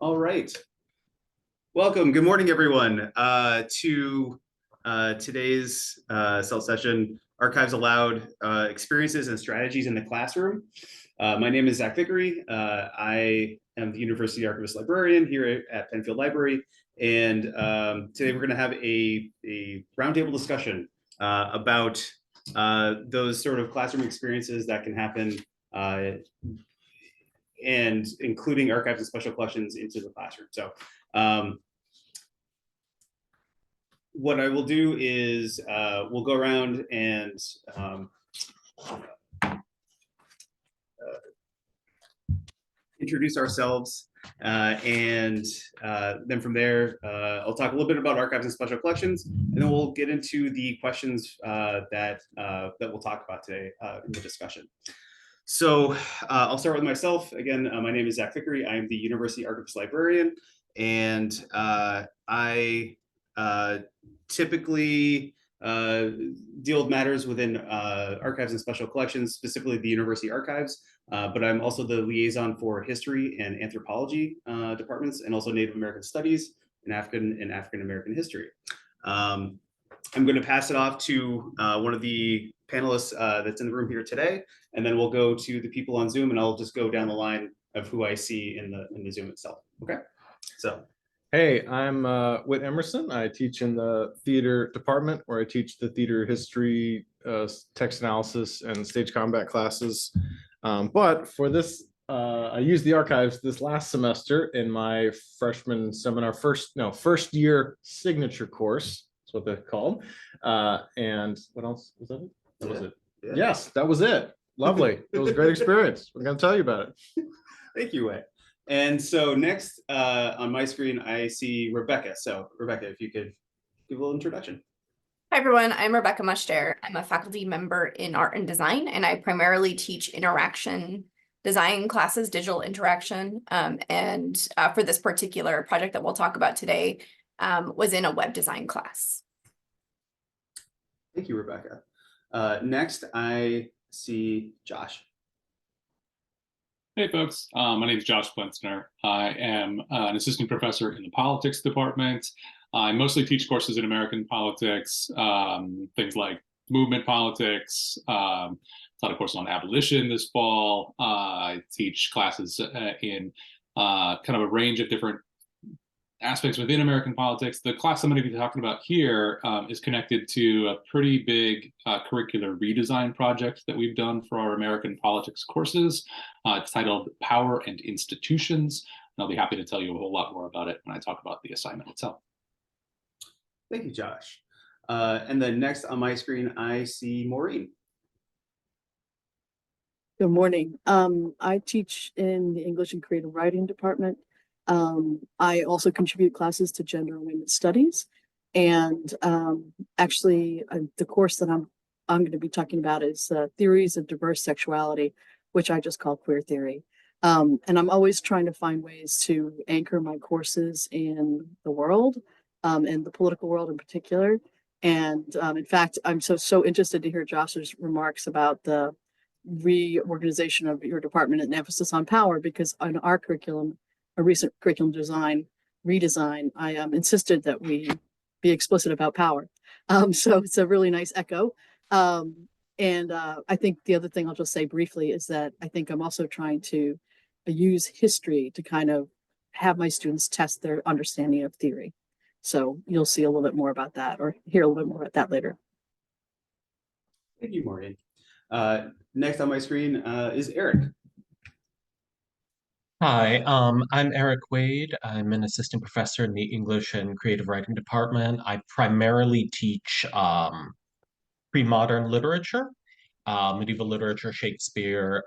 All right. Welcome. Good morning, everyone, to today's CELT session, Archives Aloud, Experiences and Strategies in the Classroom. My name is Zach Vickery. I am the University Archivist Librarian here at Penfield Library. And today we're going to have a roundtable discussion about those sort of classroom experiences that can happen and including archives and special collections into the classroom. So what I will do is we'll go around and introduce ourselves, and then from there, I'll talk a little bit about archives and special collections, and then we'll get into the questions that we'll talk about today in the discussion. So I'll start with myself. Again, my name is Zach Vickery. I am the University Archivist Librarian, and I typically deal with matters within archives and special collections, specifically the university archives, but I'm also the liaison for history and anthropology departments, and also Native American studies and African American history. I'm going to pass it off to one of the panelists that's in the room here today, and then we'll go to the people on Zoom, and I'll just go down the line of who I see in the Zoom itself. Okay, so. Hey, I'm Whit Emerson. I teach in the theater department, where I teach the theater history, text analysis, and stage combat classes. But for this, I used the archives this last semester in my freshman seminar, first year signature course. That's what they're called. And what else was that? That was it. Yeah. Yes, that was it. Lovely. It was a great experience. I'm going to tell you about it. Thank you, Whit. And so next on my screen, I see Rebecca. So Rebecca, if you could give a little introduction. Hi, everyone. I'm Rebecca Mushter. I'm a faculty member in art and design, and I primarily teach interaction design classes, digital interaction. And for this particular project that we'll talk about today, was in a web design class. Thank you, Rebecca. Next, I see Josh. Hey folks, my name is Josh Flintner. I am an assistant professor in the politics department. I mostly teach courses in American politics, things like movement politics, taught a course on abolition this fall. I teach classes in kind of a range of different aspects within American politics. The class I'm going to be talking about here is connected to a pretty big curricular redesign project that we've done for our American politics courses. It's titled Power and Institutions, and I'll be happy to tell you a whole lot more about it when I talk about the assignment itself. Thank you, Josh. And then next on my screen, I see Maureen. Good morning. I teach in the English and Creative Writing department. I also contribute classes to gender and women's studies, and actually the course that I'm going to be talking about is theories of diverse sexuality, which I just call queer theory. And I'm always trying to find ways to anchor my courses in the world, and the political world in particular. And in fact, I'm so interested to hear Josh's remarks about the reorganization of your department and emphasis on power, because on our curriculum, a recent curriculum redesign, I insisted that we be explicit about power. So it's a really nice echo. And I think the other thing I'll just say briefly is that I think I'm also trying to use history to kind of have my students test their understanding of theory. So you'll see a little bit more about that, or hear a little bit more about that later. Thank you, Maureen. Next on my screen is Eric. Hi, I'm Eric Wade. I'm an assistant professor in the English and Creative Writing department. I primarily teach pre-modern literature, medieval literature, Shakespeare.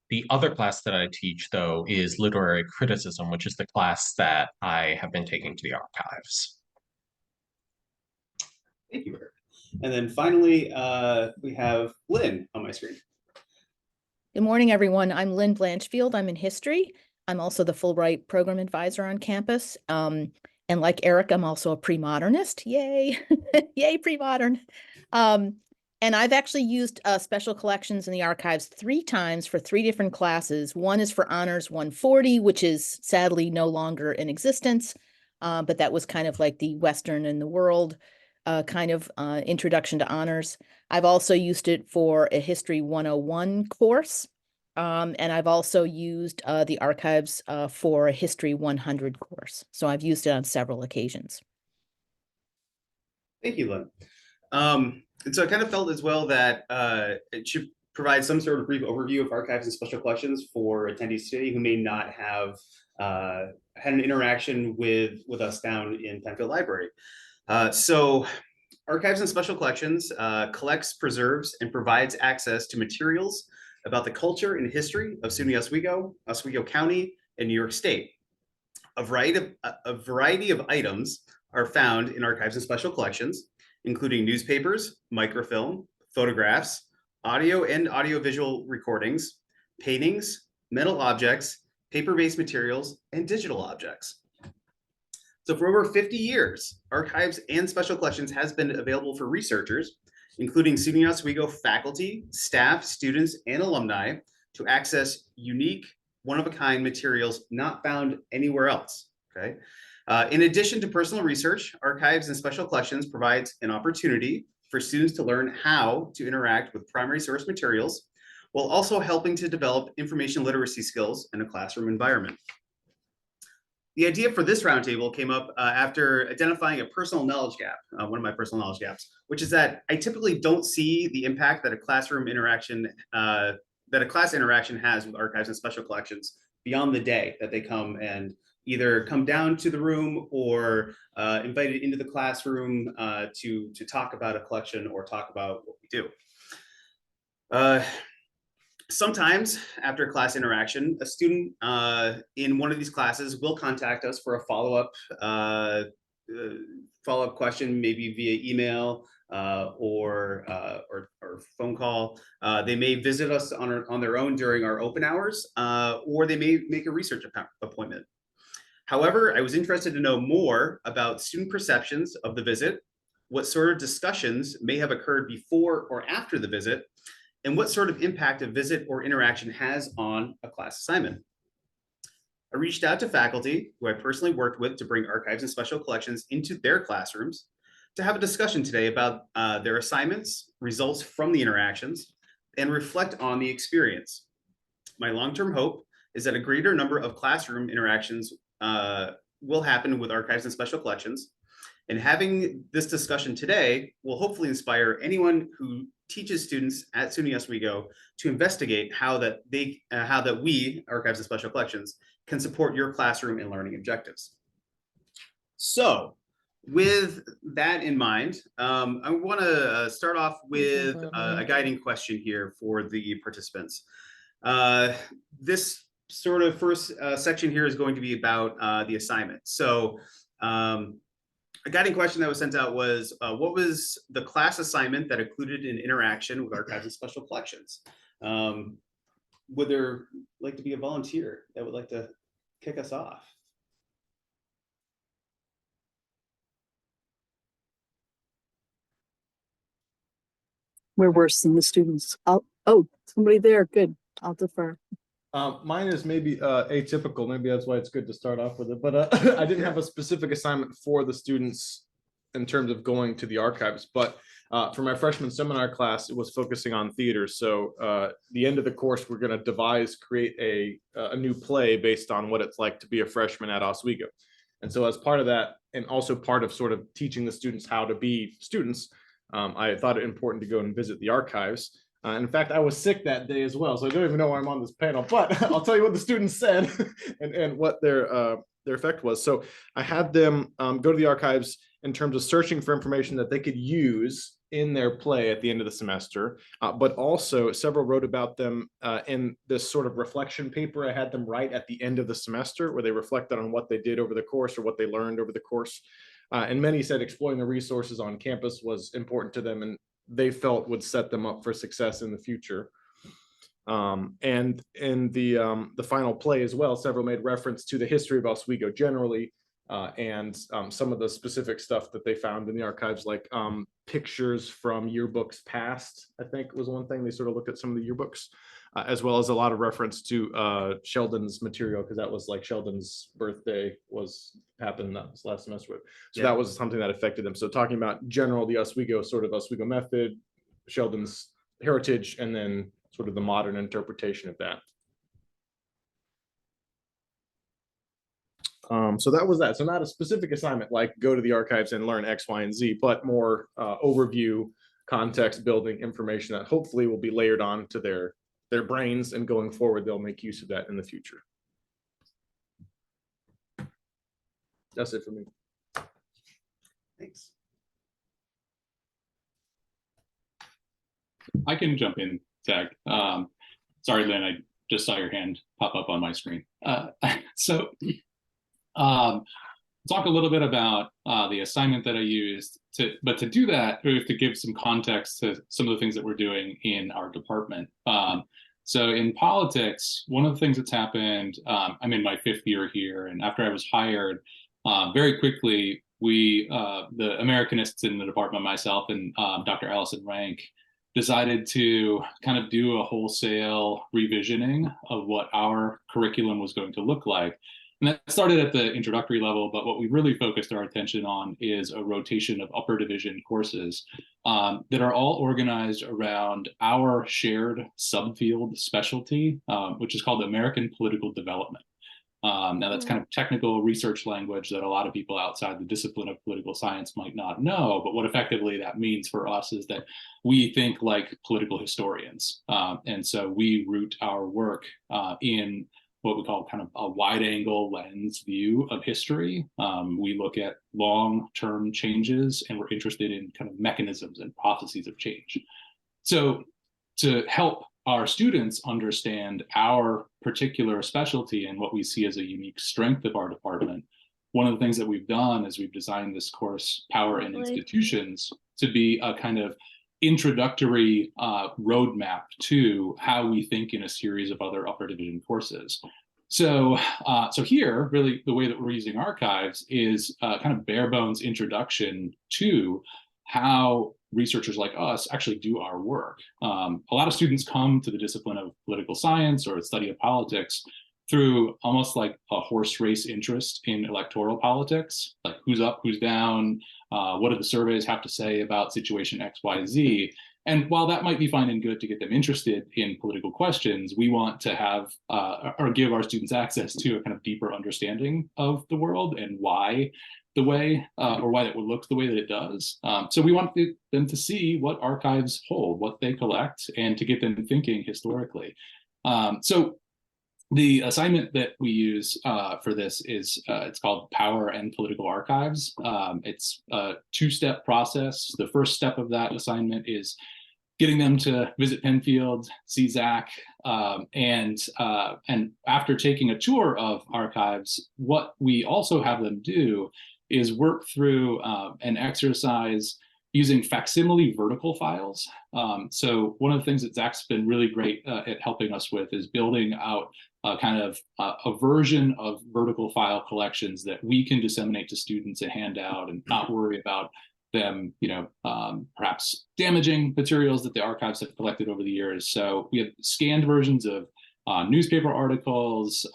The other class that I teach, though, is literary criticism, which is the class that I have been taking to the archives. Thank you, Eric. And then finally, we have Lynn on my screen. Good morning, everyone. I'm Lynn Blanchfield. I'm in history. I'm also the Fulbright program advisor on campus. And like Eric, I'm also a pre-modernist. Yay. Yay, pre-modern. And I've actually used special collections in the archives 3 times for 3 different classes. One is for Honors 140, which is sadly no longer in existence, but that was kind of like the Western and the world kind of introduction to honors. I've also used it for a History 101 course, and I've also used the archives for a History 100 course. So I've used it on several occasions. Thank you, Lynn. And so I kind of felt as well that it should provide some sort of brief overview of archives and special collections for attendees today who may not have had an interaction with us down in Penfield Library. So archives and special collections collects, preserves, and provides access to materials about the culture and history of SUNY Oswego County, and New York State. A variety of items are found in archives and special collections, including newspapers, microfilm, photographs, audio and audiovisual recordings, paintings, metal objects, paper-based materials, and digital objects. So for over 50 years, archives and special collections has been available for researchers, including SUNY Oswego faculty, staff, students, and alumni to access unique, one-of-a-kind materials not found anywhere else, okay? In addition to personal research, archives and special collections provides an opportunity for students to learn how to interact with primary source materials, while also helping to develop information literacy skills in a classroom environment. The idea for this roundtable came up after identifying a personal knowledge gap, one of my personal knowledge gaps, which is that I typically don't see the impact that a classroom interaction, that a class interaction has with archives and special collections beyond the day that they come and either come down to the room or invited into the classroom to talk about a collection or talk about what we do. Sometimes after class interaction, a student in one of these classes will contact us for a follow-up question, maybe via email or phone call. They may visit us on their own during our open hours, or they may make a research appointment. However, I was interested to know more about student perceptions of the visit, what sort of discussions may have occurred before or after the visit, and what sort of impact a visit or interaction has on a class assignment. I reached out to faculty who I personally worked with to bring archives and special collections into their classrooms to have a discussion today about their assignments, results from the interactions, and reflect on the experience. My long-term hope is that a greater number of classroom interactions will happen with archives and special collections. And having this discussion today will hopefully inspire anyone who teaches students at SUNY Oswego to investigate how that we, archives and special collections, can support your classroom and learning objectives. So with that in mind, I want to start off with a guiding question here for the participants. This sort of first section here is going to be about the assignment. So a guiding question that was sent out was, what was the class assignment that included an interaction with archives and special collections? Would there like to be a volunteer that would like to kick us off? We're worse than the students. Oh, somebody there. Good. I'll defer. Mine is maybe atypical. Maybe that's why it's good to start off with it. But I didn't have a specific assignment for the students in terms of going to the archives. But for my freshman seminar class, it was focusing on theater. So the end of the course, we're going to create a new play based on what it's like to be a freshman at Oswego. And so as part of that, and also part of sort of teaching the students how to be students, I thought it important to go and visit the archives. In fact, I was sick that day as well, so I don't even know why I'm on this panel, but I'll tell you what the students said and what their effect was. So I had them go to the archives in terms of searching for information that they could use in their play at the end of the semester, but also several wrote about them in this sort of reflection paper I had them write at the end of the semester, where they reflected on what they did over the course or what they learned over the course. And many said exploring the resources on campus was important to them and they felt would set them up for success in the future. And in the final play as well, several made reference to the history of Oswego generally, and some of the specific stuff that they found in the archives, like pictures from yearbooks past, I think was one thing. They sort of looked at some of the yearbooks, as well as a lot of reference to Sheldon's material, because that was like Sheldon's birthday happened that was last semester. So that was something that affected them. So talking about general, the Oswego method, Sheldon's heritage, and then sort of the modern interpretation of that. So that was that. So not a specific assignment like go to the archives and learn X, Y, and Z, but more overview, context building information that hopefully will be layered on to their brains, and going forward, they'll make use of that in the future. That's it for me. Thanks. I can jump in, Zach. Sorry, Lynn, I just saw your hand pop up on my screen. Talk a little bit about the assignment that I used, but to do that, we have to give some context to some of the things that we're doing in our department. So in politics, one of the things that's happened, I'm in my 5th year here, and after I was hired, very quickly, the Americanists in the department, myself and Dr. Allison Rank, decided to kind of do a wholesale revisioning of what our curriculum was going to look like. And that started at the introductory level, but what we really focused our attention on is a rotation of upper division courses that are all organized around our shared subfield specialty, which is called American Political Development. Now that's kind of technical research language that a lot of people outside the discipline of political science might not know, but what effectively that means for us is that we think like political historians. And so we root our work in what we call kind of a wide angle lens view of history. We look at long-term changes, and we're interested in kind of mechanisms and processes of change. So to help our students understand our particular specialty and what we see as a unique strength of our department, one of the things that we've done is we've designed this course, Power in Institutions, to be a kind of introductory roadmap to how we think in a series of other upper division courses. So here, really, the way that we're using archives is kind of bare bones introduction to how researchers like us actually do our work. A lot of students come to the discipline of political science or study of politics through almost like a horse race interest in electoral politics, like who's up, who's down, what do the surveys have to say about situation X, Y, Z. And while that might be fine and good to get them interested in political questions, we want to have or give our students access to a kind of deeper understanding of the world and why the way or why it would look the way that it does. So we want them to see what archives hold, what they collect, and to get them thinking historically. So the assignment that we use for this is it's called Power and Political Archives. It's a 2-step process. The first step of that assignment is getting them to visit Penfield, see Zach, and after taking a tour of archives, what we also have them do is work through an exercise using facsimile vertical files. So one of the things that Zach's been really great at helping us with is building out kind of a version of vertical file collections that we can disseminate to students and hand out and not worry about them, perhaps damaging materials that the archives have collected over the years. So we have scanned versions of newspaper articles,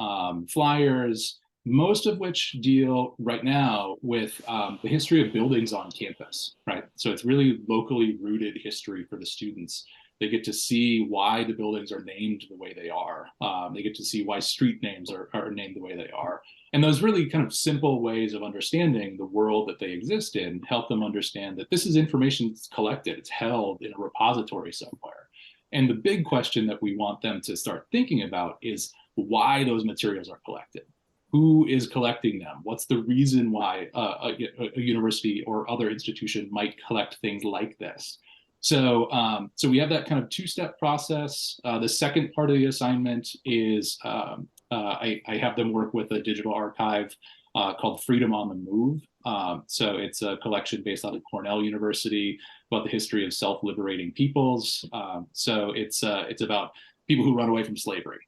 flyers, most of which deal right now with the history of buildings on campus, right? So it's really locally rooted history for the students. They get to see why the buildings are named the way they are. They get to see why street names are named the way they are. And those really kind of simple ways of understanding the world that they exist in help them understand that this is information that's collected, it's held in a repository somewhere. And the big question that we want them to start thinking about is why those materials are collected. Who is collecting them? What's the reason why a university or other institution might collect things like this? So we have that kind of 2-step process. The second part of the assignment is I have them work with a digital archive called Freedom on the Move. So it's a collection based out of Cornell University about the history of self-liberating peoples. So it's about people who run away from slavery.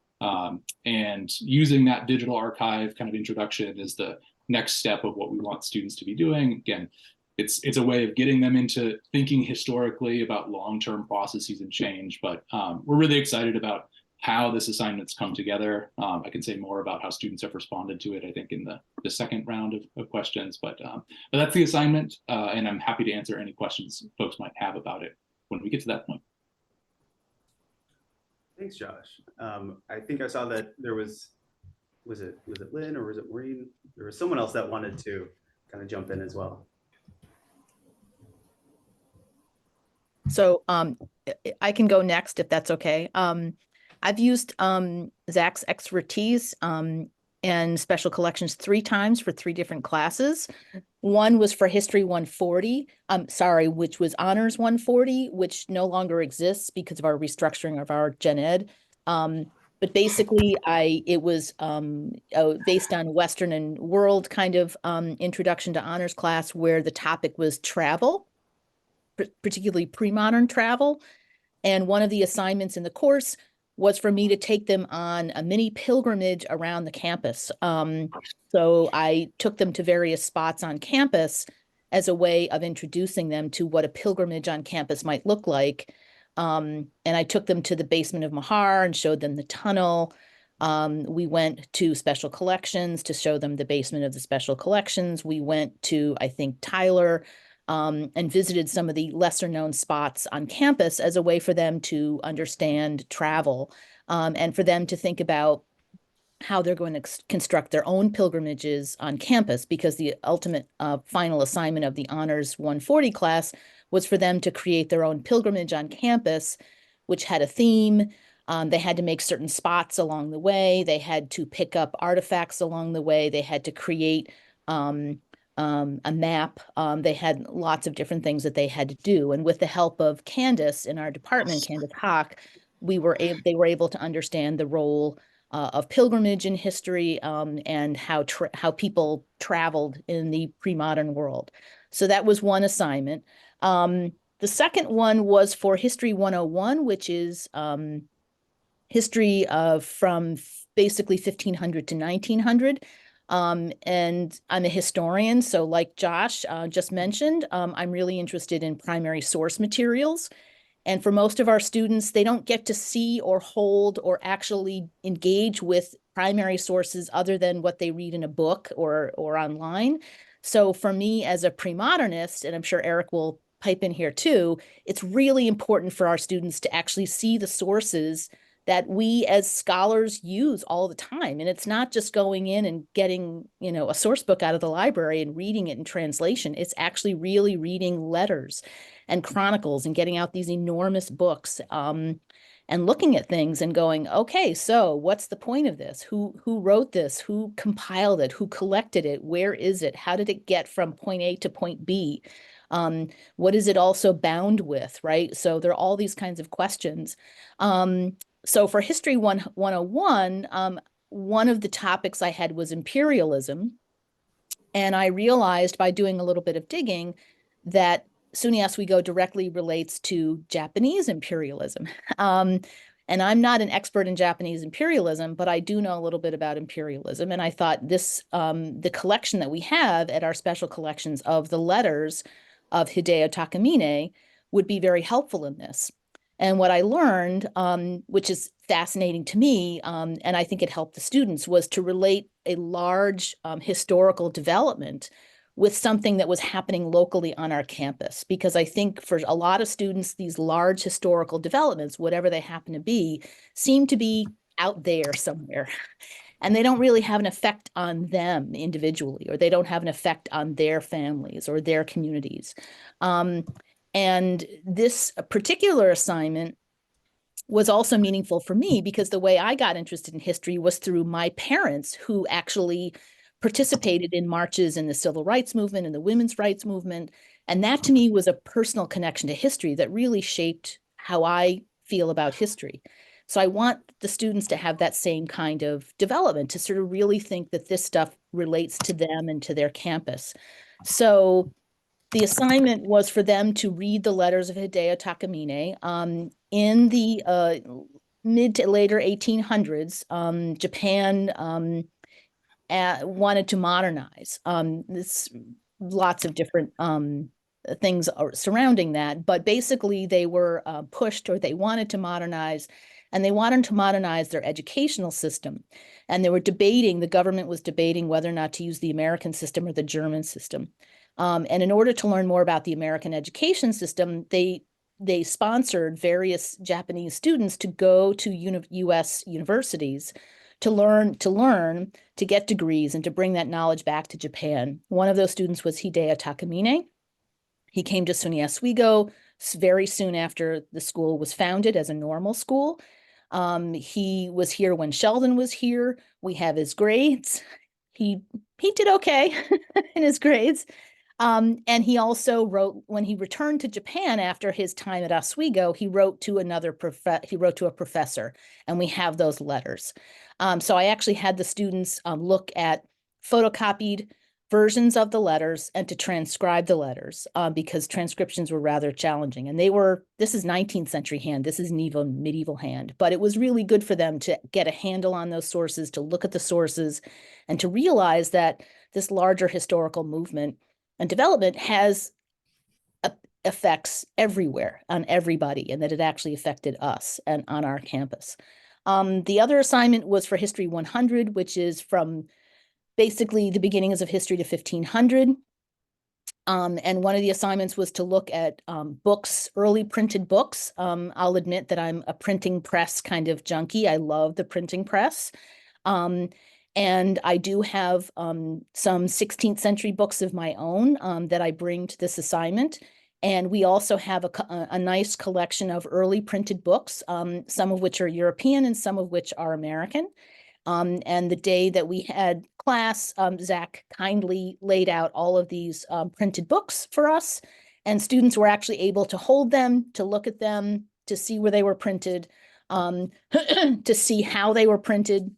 And using that digital archive kind of introduction is the next step of what we want students to be doing. Again, it's a way of getting them into thinking historically about long-term processes and change. But we're really excited about how this assignment's come together. I can say more about how students have responded to it, I think, in the second round of questions. But that's the assignment, and I'm happy to answer any questions folks might have about it when we get to that point. Thanks, Josh. I think I saw that there was it Lynn or was it Maureen? There was someone else that wanted to kind of jump in as well. So I can go next if that's okay. I've used Zach's expertise and special collections 3 times for 3 different classes. One was for History 140, which was Honors 140, which no longer exists because of our restructuring of our Gen Ed. But basically, it was based on Western and World kind of introduction to honors class, where the topic was travel, particularly pre-modern travel. And one of the assignments in the course was for me to take them on a mini pilgrimage around the campus. So I took them to various spots on campus as a way of introducing them to what a pilgrimage on campus might look like. And I took them to the basement of Mahar and showed them the tunnel. We went to special collections to show them the basement of the special collections. We went to, I think, Tyler, and visited some of the lesser known spots on campus as a way for them to understand travel, and for them to think about how they're going to construct their own pilgrimages on campus, because the ultimate final assignment of the Honors 140 class was for them to create their own pilgrimage on campus, which had a theme. They had to make certain spots along the way. They had to pick up artifacts along the way. They had to create a map. They had lots of different things that they had to do. And with the help of Candace in our department, Candace Hawk, they were able to understand the role of pilgrimage in history, and how people traveled in the pre-modern world. So that was one assignment. The second one was for History 101, which is history from basically 1500 to 1900. And I'm a historian, so like Josh just mentioned, I'm really interested in primary source materials. And for most of our students, they don't get to see or hold or actually engage with primary sources other than what they read in a book or online. So for me as a pre-modernist, and I'm sure Eric will pipe in here too, it's really important for our students to actually see the sources that we as scholars use all the time. And it's not just going in and getting, a source book out of the library and reading it in translation. It's actually really reading letters and chronicles and getting out these enormous books, and looking at things and going, okay, so what's the point of this? Who wrote this? Who compiled it? Who collected it? Where is it? How did it get from point A to point B? What is it also bound with, right? So there are all these kinds of questions. So for History 101, one of the topics I had was imperialism. And I realized by doing a little bit of digging that SUNY Oswego directly relates to Japanese imperialism. And I'm not an expert in Japanese imperialism, but I do know a little bit about imperialism. And I thought the collection that we have at our special collections of the letters of Hideo Takamine would be very helpful in this. And what I learned, which is fascinating to me, and I think it helped the students, was to relate a large historical development with something that was happening locally on our campus. Because I think for a lot of students, these large historical developments, whatever they happen to be, seem to be out there somewhere. And they don't really have an effect on them individually, or they don't have an effect on their families or their communities. And this particular assignment was also meaningful for me because the way I got interested in history was through my parents, who actually participated in marches in the civil rights movement and the women's rights movement. And that to me was a personal connection to history that really shaped how I feel about history. So I want the students to have that same kind of development, to sort of really think that this stuff relates to them and to their campus. So the assignment was for them to read the letters of Hideo Takamine. In the mid to later 1800s, Japan wanted to modernize. This lots of different things are surrounding that, but basically they were pushed, or they wanted to modernize, and they wanted to modernize their educational system. And they were debating, the government was debating whether or not to use the American system or the German system. And in order to learn more about the American education system, they sponsored various Japanese students to go to US universities to learn, to get degrees, and to bring that knowledge back to Japan. One of those students was Hideo Takamine. He came to SUNY Oswego very soon after the school was founded as a normal school. He was here when Sheldon was here. We have his grades. He did okay in his grades. And he also wrote, when he returned to Japan after his time at Oswego, he wrote to a professor, and we have those letters. So I actually had the students look at photocopied versions of the letters and to transcribe the letters, because transcriptions were rather challenging. And this is 19th century hand, this is medieval hand, but it was really good for them to get a handle on those sources, to look at the sources, and to realize that this larger historical movement and development has effects everywhere on everybody, and that it actually affected us and on our campus. The other assignment was for History 100, which is from basically the beginnings of history to 1500. And one of the assignments was to look at books, early printed books. I'll admit that I'm a printing press kind of junkie. I love the printing press. And I do have some 16th century books of my own that I bring to this assignment. And we also have a nice collection of early printed books, some of which are European and some of which are American. And the day that we had class, Zach kindly laid out all of these printed books for us. And students were actually able to hold them, to look at them, to see where they were printed, to see how they were printed.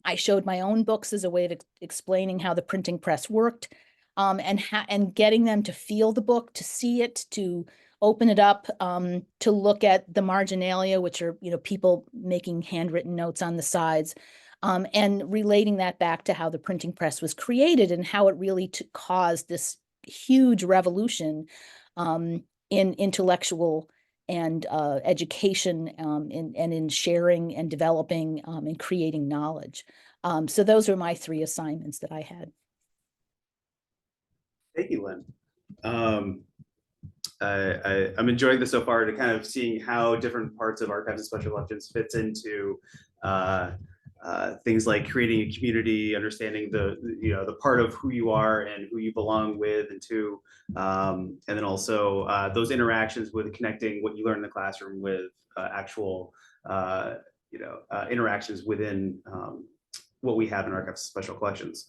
I showed my own books as a way of explaining how the printing press worked, and getting them to feel the book, to see it, to open it up, to look at the marginalia, which are, people making handwritten notes on the sides, and relating that back to how the printing press was created and how it really caused this huge revolution in intellectual and education, and in sharing and developing and creating knowledge. So those are my 3 assignments that I had. Thank you, Lynn. I'm enjoying this so far, to kind of seeing how different parts of archives and special collections fits into things like creating a community, understanding the part of who you are and who you belong with and to, and then also those interactions with connecting what you learn in the classroom with actual interactions within what we have in archives and special collections.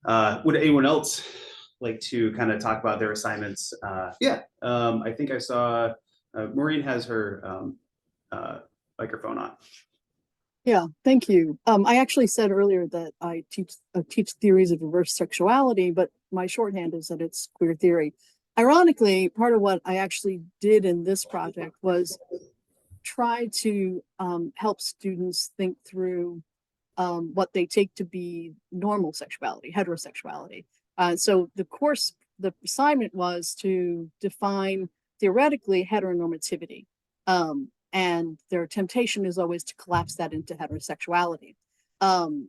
Would anyone else like to kind of talk about their assignments? I think I saw Maureen has her microphone on. Yeah, thank you. I actually said earlier that I teach theories of reverse sexuality, but my shorthand is that it's queer theory. Ironically, part of what I actually did in this project was try to help students think through what they take to be normal sexuality, heterosexuality. So the assignment was to define theoretically heteronormativity. And their temptation is always to collapse that into heterosexuality.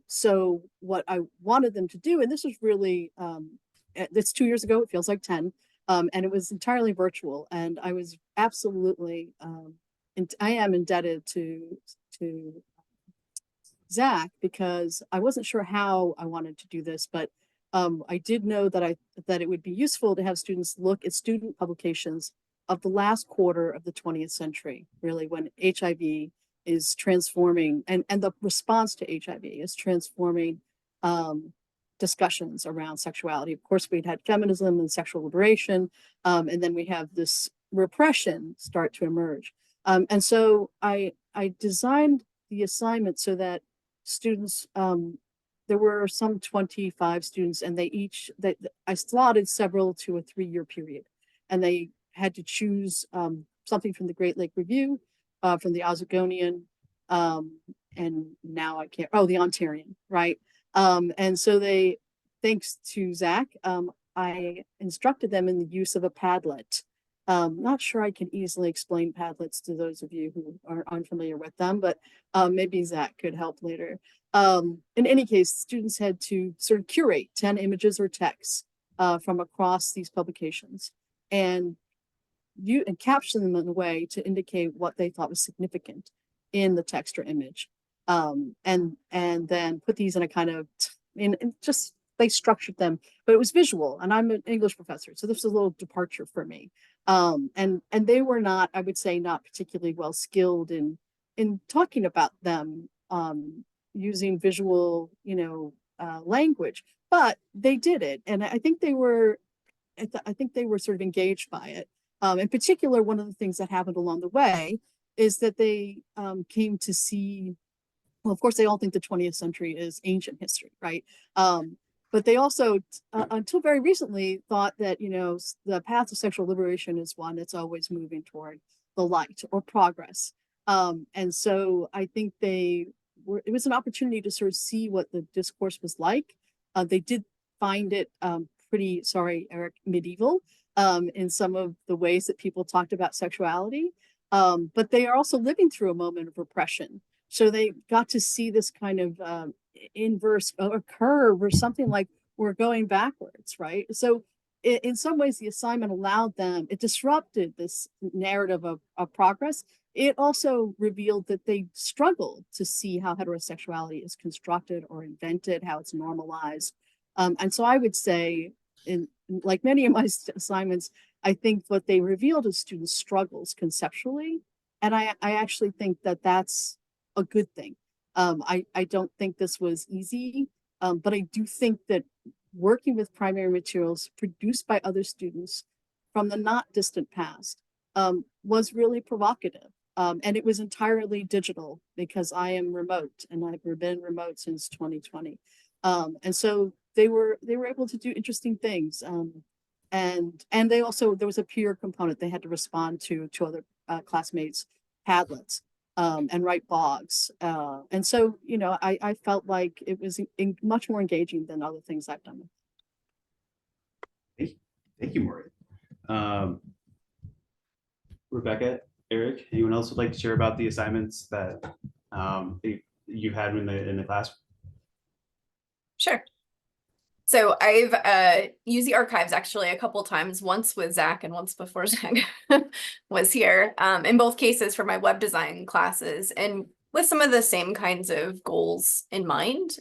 So what I wanted them to do, and this was really, it's 2 years ago, it feels like 10, and it was entirely virtual. And I was absolutely, and I am indebted to Zach, because I wasn't sure how I wanted to do this, but I did know that it would be useful to have students look at student publications of the last quarter of the 20th century, really, when HIV is transforming, and the response to HIV is transforming discussions around sexuality. Of course, we'd had feminism and sexual liberation, and then we have this repression start to emerge. And so I designed the assignment so that students, there were some 25 students, and I slotted several to a 3-year period, and they had to choose something from the Great Lake Review, from the Oswegonian, and now the Ontarian, right? And so they, thanks to Zach, I instructed them in the use of a Padlet. Not sure I can easily explain Padlets to those of you who are unfamiliar with them, but maybe Zach could help later. In any case, students had to sort of curate 10 images or texts from across these publications and caption them in a way to indicate what they thought was significant in the text or image. And then put these in a kind of, just they structured them, but it was visual, and I'm an English professor, so this was a little departure for me. And they were not, I would say, not particularly well skilled in talking about them using visual, language, but they did it, and I think they were sort of engaged by it. In particular, one of the things that happened along the way is that they came to see. Well, of course, they all think the 20th century is ancient history, right? But they also, until very recently, thought that, the path of sexual liberation is one that's always moving toward the light or progress. And so I think it was an opportunity to sort of see what the discourse was like. They did find it pretty, sorry, Eric, medieval in some of the ways that people talked about sexuality. But they are also living through a moment of repression. So they got to see this kind of inverse or curve or something like we're going backwards, right? So in some ways, the assignment allowed them, it disrupted this narrative of progress. It also revealed that they struggled to see how heterosexuality is constructed or invented, how it's normalized. And so I would say, like many of my assignments, I think what they revealed is students' struggles conceptually. And I actually think that that's a good thing. I don't think this was easy, but I do think that working with primary materials produced by other students from the not distant past was really provocative. And it was entirely digital because I am remote and I've been remote since 2020. And so they were able to do interesting things. And they also, there was a peer component. They had to respond to other classmates' Padlets. And write blogs. And so, I felt like it was much more engaging than other things I've done. Thank you, Maury. Rebecca, Eric, anyone else would like to share about the assignments that you had in the class? Sure. So I've used the archives actually a couple times, once with Zach and once before Zach was here, in both cases for my web design classes, and with some of the same kinds of goals in mind.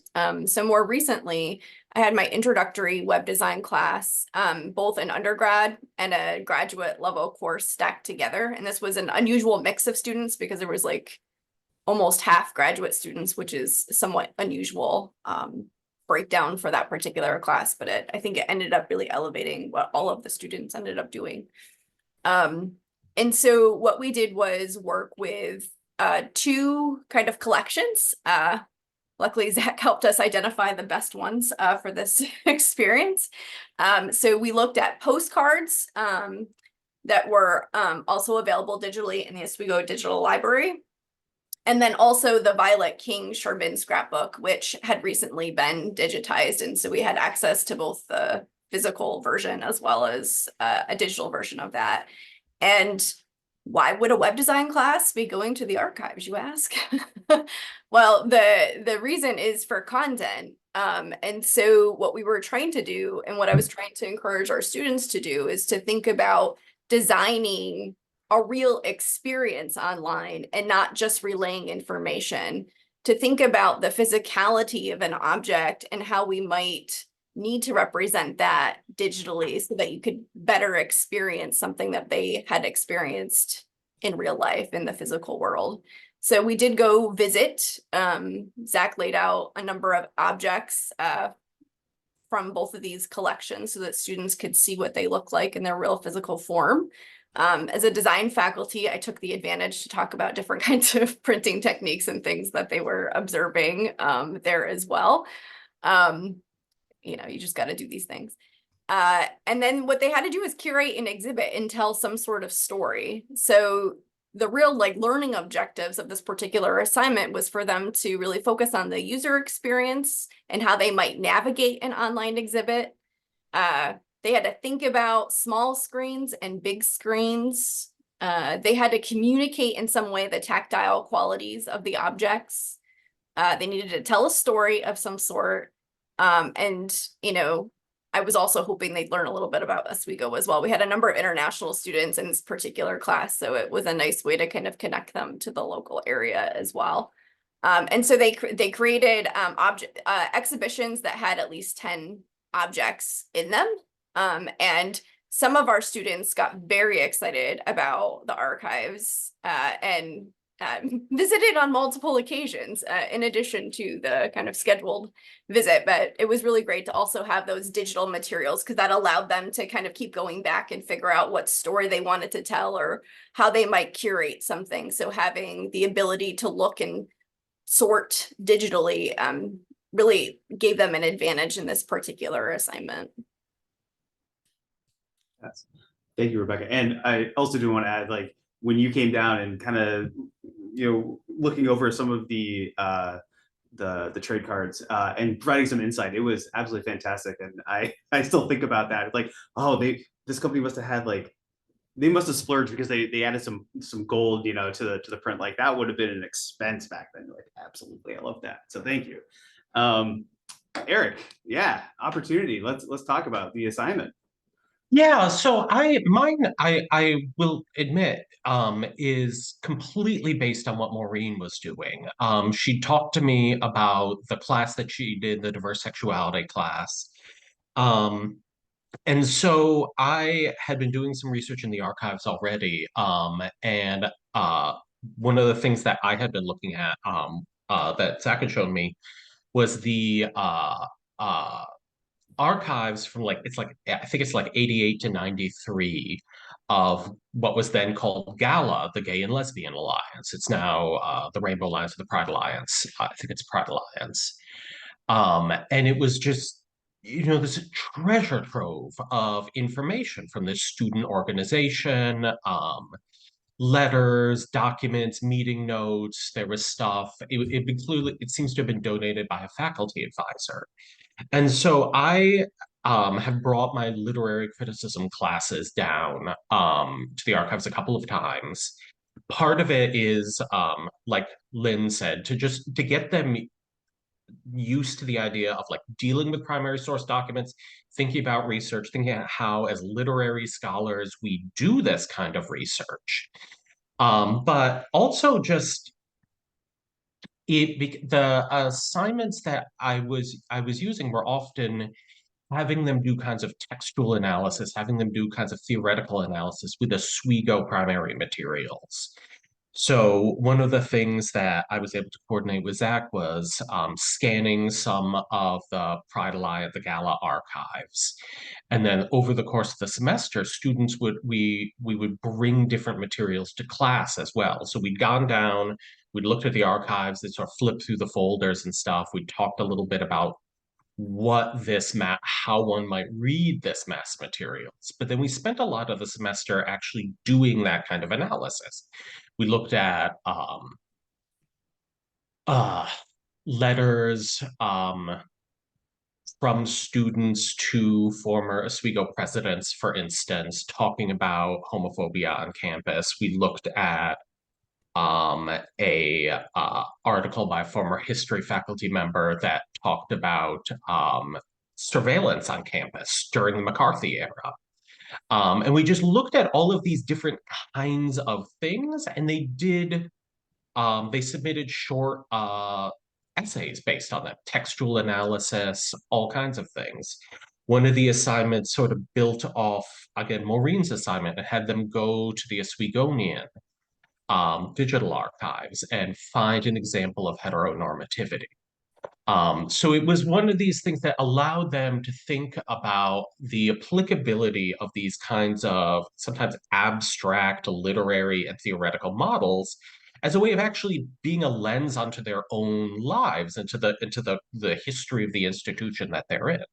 So more recently, I had my introductory web design class, both an undergrad and a graduate level course stacked together. And this was an unusual mix of students because there was like almost half graduate students, which is somewhat unusual. Breakdown for that particular class, but I think it ended up really elevating what all of the students ended up doing. And so what we did was work with two kind of collections. Luckily, Zach helped us identify the best ones for this experience. So we looked at postcards that were also available digitally in the Oswego Digital Library. And then also the Violet King Sherbin scrapbook, which had recently been digitized. And so we had access to both the physical version as well as a digital version of that. And why would a web design class be going to the archives, you ask? Well, the reason is for content. And so what we were trying to do, and what I was trying to encourage our students to do, is to think about designing a real experience online and not just relaying information, to think about the physicality of an object and how we might need to represent that digitally so that you could better experience something that they had experienced in real life in the physical world. So we did go visit. Zach laid out a number of objects from both of these collections so that students could see what they look like in their real physical form. As a design faculty, I took the advantage to talk about different kinds of printing techniques and things that they were observing there as well. You just got to do these things. And then what they had to do is curate an exhibit and tell some sort of story. So the real like learning objectives of this particular assignment was for them to really focus on the user experience and how they might navigate an online exhibit. They had to think about small screens and big screens. They had to communicate in some way the tactile qualities of the objects. They needed to tell a story of some sort. And, you know, I was also hoping they'd learn a little bit about Oswego as well. We had a number of international students in this particular class, so it was a nice way to kind of connect them to the local area as well. And so they created exhibitions that had at least 10 objects in them. And some of our students got very excited about the archives and visited on multiple occasions in addition to the kind of scheduled visit. But it was really great to also have those digital materials because that allowed them to kind of keep going back and figure out what story they wanted to tell or how they might curate something. So having the ability to look and sort digitally really gave them an advantage in this particular assignment. Yes. Thank you, Rebecca. And I also do want to add, like, when you came down and kind of, you know, looking over some of the trade cards and providing some insight, it was absolutely fantastic. And I still think about that. Like, oh, this company must have had, like, they must have splurged because they added some gold, you know, to the print. Like, that would have been an expense back then. Like, absolutely, I love that. So thank you. Eric, yeah, opportunity. Let's talk about the assignment. Yeah, so mine I will admit is completely based on what Maureen was doing. She talked to me about the class that she did, the diverse sexuality class. And so I had been doing some research in the archives already. And one of the things that I had been looking at that Zach had shown me was the archives from I think it's like 88 to 93 of what was then called GALA, the Gay and Lesbian Alliance. It's now the Rainbow Alliance or the Pride Alliance. I think it's Pride Alliance. And it was just, you know, this treasure trove of information from this student organization, letters, documents, meeting notes. There was stuff. It seems to have been donated by a faculty advisor. And so I have brought my literary criticism classes down to the archives a couple of times. Part of it is, like Lynn said, to get them used to the idea of like dealing with primary source documents, thinking about research, thinking about how as literary scholars we do this kind of research. But also just the assignments that I was using were often having them do kinds of textual analysis, having them do kinds of theoretical analysis with Oswego primary materials. So one of the things that I was able to coordinate with Zach was scanning some of the Pride Alliance, the GALA archives. And then over the course of the semester, students we would bring different materials to class as well. So we'd gone down, we'd looked at the archives, they'd sort of flipped through the folders and stuff. We talked a little bit about how one might read this mass materials. But then we spent a lot of the semester actually doing that kind of analysis. We looked at letters from students to former Oswego presidents, for instance, talking about homophobia on campus. We looked at a article by a former history faculty member that talked about surveillance on campus during the McCarthy era. And we just looked at all of these different kinds of things, and they submitted short essays based on that, textual analysis, all kinds of things. One of the assignments sort of built off, again, Maureen's assignment, and had them go to the Oswegonian digital archives and find an example of heteronormativity. So it was one of these things that allowed them to think about the applicability of these kinds of sometimes abstract literary and theoretical models as a way of actually being a lens onto their own lives, into the history of the institution that they're in.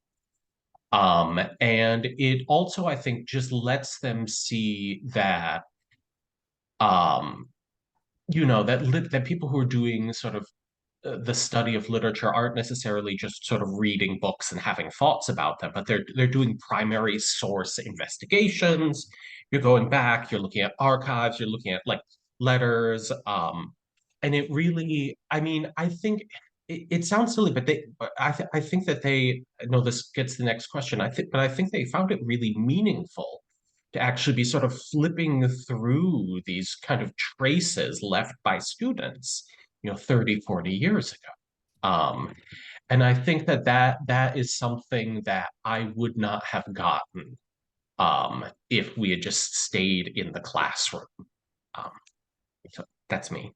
And it also, I think, just lets them see that you know, that people who are doing sort of the study of literature aren't necessarily just sort of reading books and having thoughts about them, but they're doing primary source investigations. You're going back, you're looking at archives, you're looking at like letters, and it really, I mean, I think it sounds silly, but I think that they, I know this gets the next question. I think they found it really meaningful to actually be sort of flipping through these kind of traces left by students, you know, 30, 40 years ago. And I think that is something that I would not have gotten if we had just stayed in the classroom. Um, so that's me.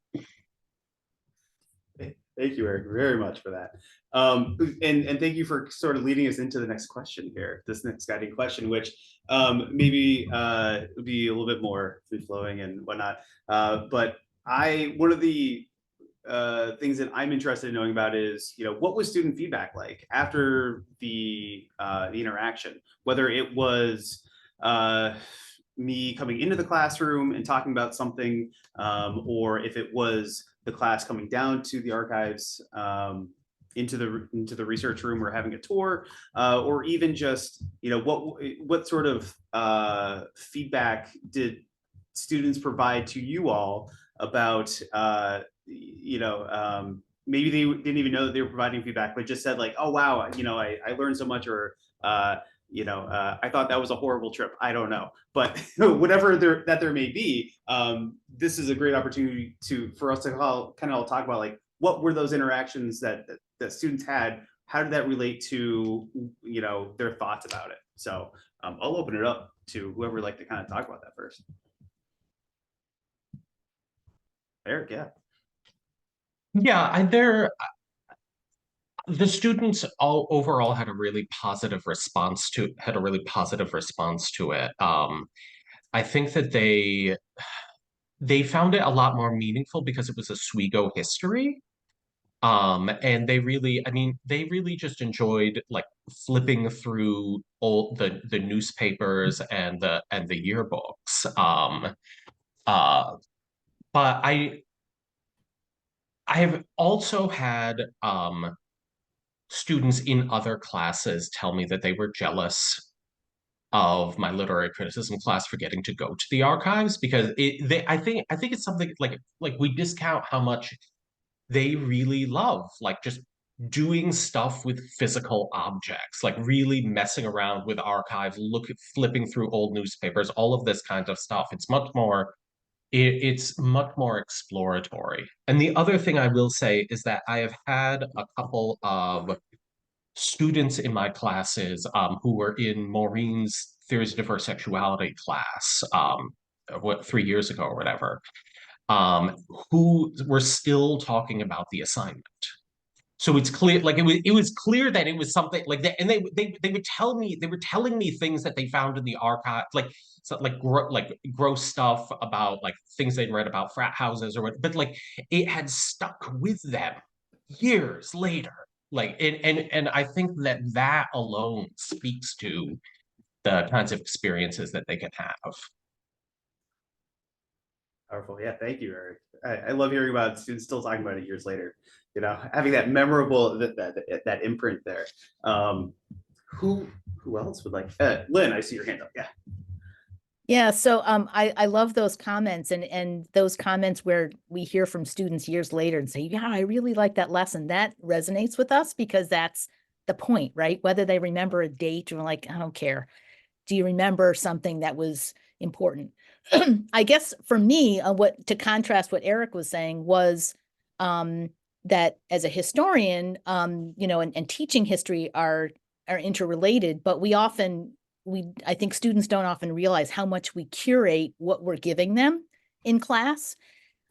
Thank you, Eric, very much for that. And thank you for sort of leading us into the next question here, this next guiding question, which maybe would be a little bit more free-flowing and whatnot. But one of the things that I'm interested in knowing about is, you know, what was student feedback like after the interaction, whether it was me coming into the classroom and talking about something, or if it was the class coming down to the archives, into the research room or having a tour, or even just, you know, what sort of feedback did students provide to you all about, you know, maybe they didn't even know that they were providing feedback, but just said like, oh wow, you know, I learned so much, or you know, I thought that was a horrible trip. I don't know, but whatever there may be, this is a great opportunity for us to kind of all talk about like what were those interactions that students had. How did that relate to, you know, their thoughts about it? So I'll open it up to whoever would like to kind of talk about that first. Eric, yeah. Yeah, the students all overall had a really positive response to it. I think that they found it a lot more meaningful because it was Oswego history. And they really, I mean, they really just enjoyed like flipping through all the newspapers and the yearbooks. But I have also had students in other classes tell me that they were jealous of my literary criticism class for getting to go to the archives, because I think it's something like we discount how much they really love like just doing stuff with physical objects, like really messing around with archives, flipping through old newspapers, all of this kind of stuff. It's much more exploratory. And the other thing I will say is that I have had a couple of students in my classes who were in Maureen's Theories of Diverse Sexuality class, 3 years ago or whatever, who were still talking about the assignment. So it's clear, like it was clear that it was something like that, and they would tell me, they were telling me things that they found in the archive, like so like gross stuff about like things they'd read about frat houses or what, but like it had stuck with them years later. Like and I think that alone speaks to the kinds of experiences that they can have. Powerful. Yeah, thank you, Eric. I love hearing about students still talking about it years later. You know, having that memorable that imprint there. Who else would like? Lynn, I see your hand up. Yeah. Yeah, so I love those comments and those comments where we hear from students years later and say, yeah, I really like that lesson. That resonates with us because that's the point, right? Whether they remember a date or like, I don't care. Do you remember something that was important? I guess for me, what to contrast what Eric was saying was that as a historian, you know, and teaching history are interrelated, but I think students don't often realize how much we curate what we're giving them in class,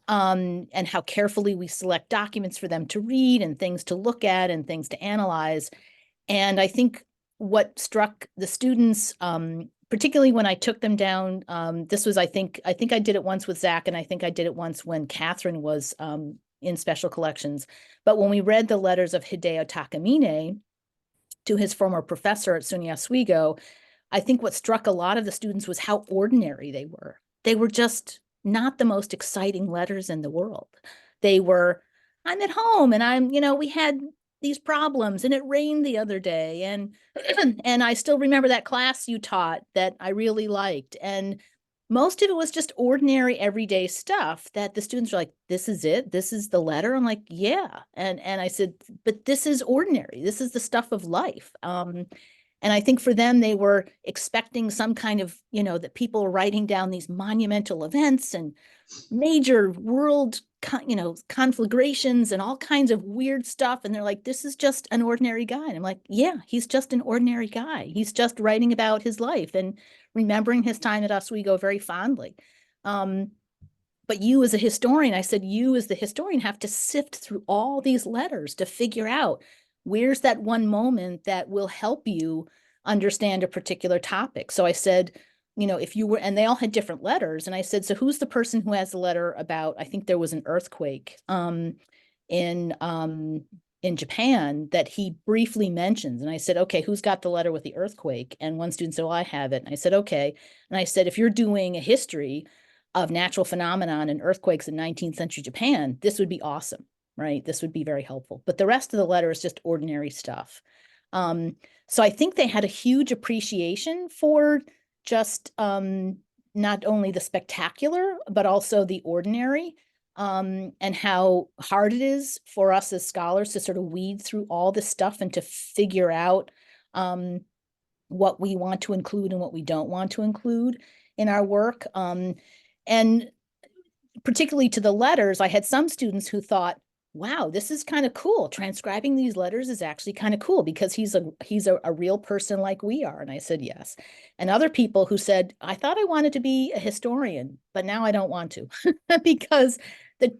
and how carefully we select documents for them to read and things to look at and things to analyze. And I think what struck the students, particularly when I took them down, this was, I think I did it once with Zach, and I think I did it once when Catherine was in special collections. But when we read the letters of Hideo Takamine to his former professor at SUNY Oswego, I think what struck a lot of the students was how ordinary they were. They were just not the most exciting letters in the world. They were, I'm at home and I'm, we had these problems and it rained the other day. And, and I still remember that class you taught that I really liked. And most of it was just ordinary everyday stuff that the students were like, this is it, this is the letter. I'm like, yeah. And I said, but this is ordinary. This is the stuff of life. And I think for them, they were expecting some kind of, that people were writing down these monumental events and major world, conflagrations and all kinds of weird stuff. And they're like, this is just an ordinary guy. And I'm like, yeah, he's just an ordinary guy. He's just writing about his life and remembering his time at Oswego very fondly. But you as a historian, I said, you as the historian have to sift through all these letters to figure out where's that one moment that will help you understand a particular topic. So I said, if you were, and they all had different letters. And I said, so who's the person who has the letter about, I think there was an earthquake in Japan that he briefly mentions. And I said, okay, who's got the letter with the earthquake? And one student said, well, I have it. And I said, okay. And I said, if you're doing a history of natural phenomenon and earthquakes in 19th century Japan, this would be awesome, right? This would be very helpful. But the rest of the letter is just ordinary stuff. So I think they had a huge appreciation for just not only the spectacular, but also the ordinary, and how hard it is for us as scholars to sort of weed through all this stuff and to figure out what we want to include and what we don't want to include in our work. And particularly to the letters, I had some students who thought, wow, this is kind of cool. Transcribing these letters is actually kind of cool because he's a real person like we are. And I said, yes. And other people who said, I thought I wanted to be a historian, but now I don't want to because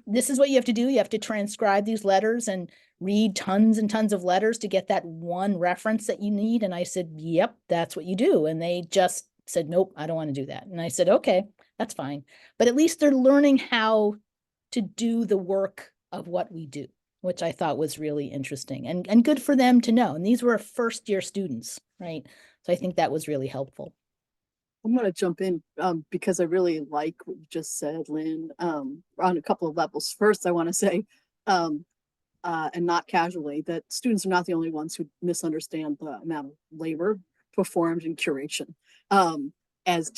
this is what you have to do. You have to transcribe these letters and read tons and tons of letters to get that one reference that you need. And I said, yep, that's what you do. And they just said, nope, I don't want to do that. And I said, okay, that's fine. But at least they're learning how to do the work of what we do, which I thought was really interesting and good for them to know. And these were first year students, right? So I think that was really helpful. I'm going to jump in because I really like what you just said, Lynn, on a couple of levels. First, I want to say, and not casually, that students are not the only ones who misunderstand the amount of labor performed in curation as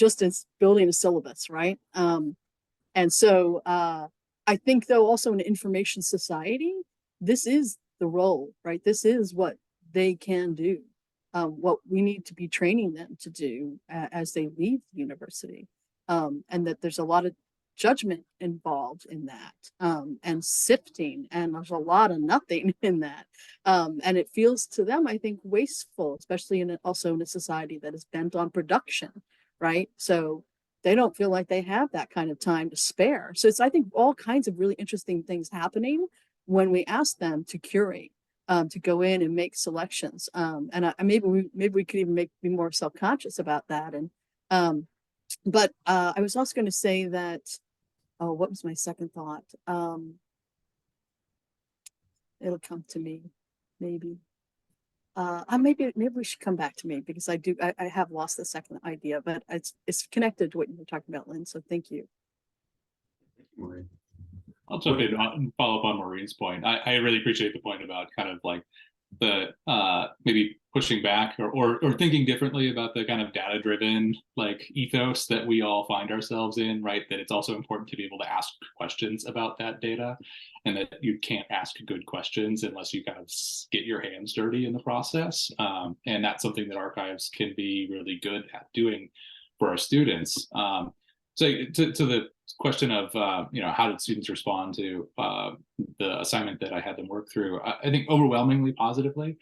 building a syllabus, right? And so I think, though, also in an information society, this is the role, right? This is what they can do, what we need to be training them to do as they leave the university, and that there's a lot of judgment involved in that, and sifting, and there's a lot of nothing in that, and it feels to them, I think, wasteful, especially also in a society that is bent on production, right? So they don't feel like they have that kind of time to spare. So it's, I think, all kinds of really interesting things happening when we ask them to curate, to go in and make selections. And maybe we could even be more self-conscious about that. And but I was also going to say that, what was my second thought? It'll come to me, maybe. Maybe we should come back to me because I have lost the second idea, but it's connected to what you were talking about, Lynn. So thank you. I'll jump in and follow up on Maureen's point. I really appreciate the point about kind of like the maybe pushing back or thinking differently about the kind of data-driven like ethos that we all find ourselves in, right? That it's also important to be able to ask questions about that data, and that you can't ask good questions unless you kind of get your hands dirty in the process. And that's something that archives can be really good at doing for our students. So to the question of, how did students respond to the assignment that I had them work through? I think overwhelmingly positively.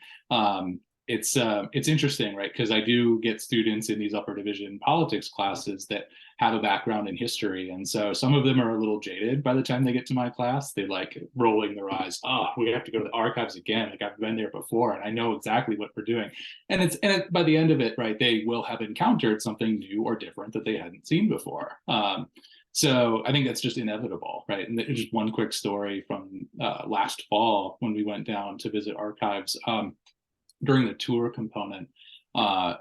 It's interesting, right? Because I do get students in these upper division politics classes that have a background in history. And so some of them are a little jaded by the time they get to my class. They like rolling their eyes. Oh, we have to go to the archives again. Like I've been there before and I know exactly what we're doing. And by the end of it, right, they will have encountered something new or different that they hadn't seen before. So I think that's just inevitable, right? And just one quick story from last fall when we went down to visit archives. During the tour component,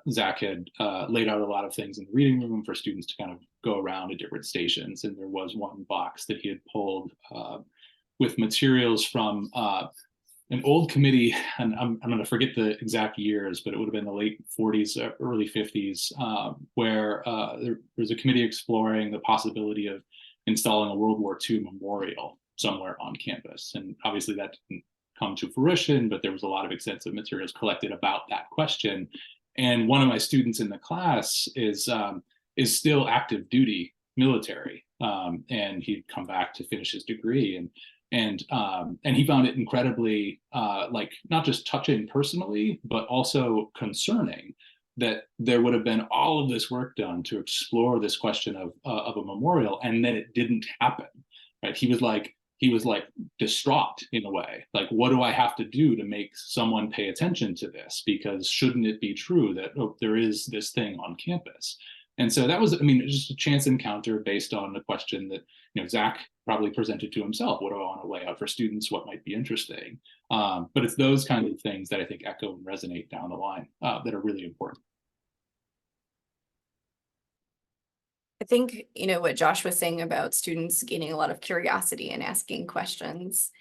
Zach had laid out a lot of things in the reading room for students to kind of go around at different stations. And there was one box that he had pulled with materials from an old committee, and I'm going to forget the exact years, but it would have been the late 40s, early 50s, where there was a committee exploring the possibility of installing a World War II memorial somewhere on campus. And obviously that didn't come to fruition, but there was a lot of extensive materials collected about that question. And one of my students in the class is still active duty military, and he'd come back to finish his degree, and he found it incredibly like not just touching personally, but also concerning that there would have been all of this work done to explore this question of a memorial, and then it didn't happen. Right? He was like distraught in a way. Like, what do I have to do to make someone pay attention to this? Because shouldn't it be true that there is this thing on campus? And so that was, I mean, just a chance encounter based on the question that, Zach probably presented to himself. What do I want to lay out for students? What might be interesting? But it's those kinds of things that I think echo and resonate down the line that are really important. I think, what Josh was saying about students gaining a lot of curiosity and asking questions,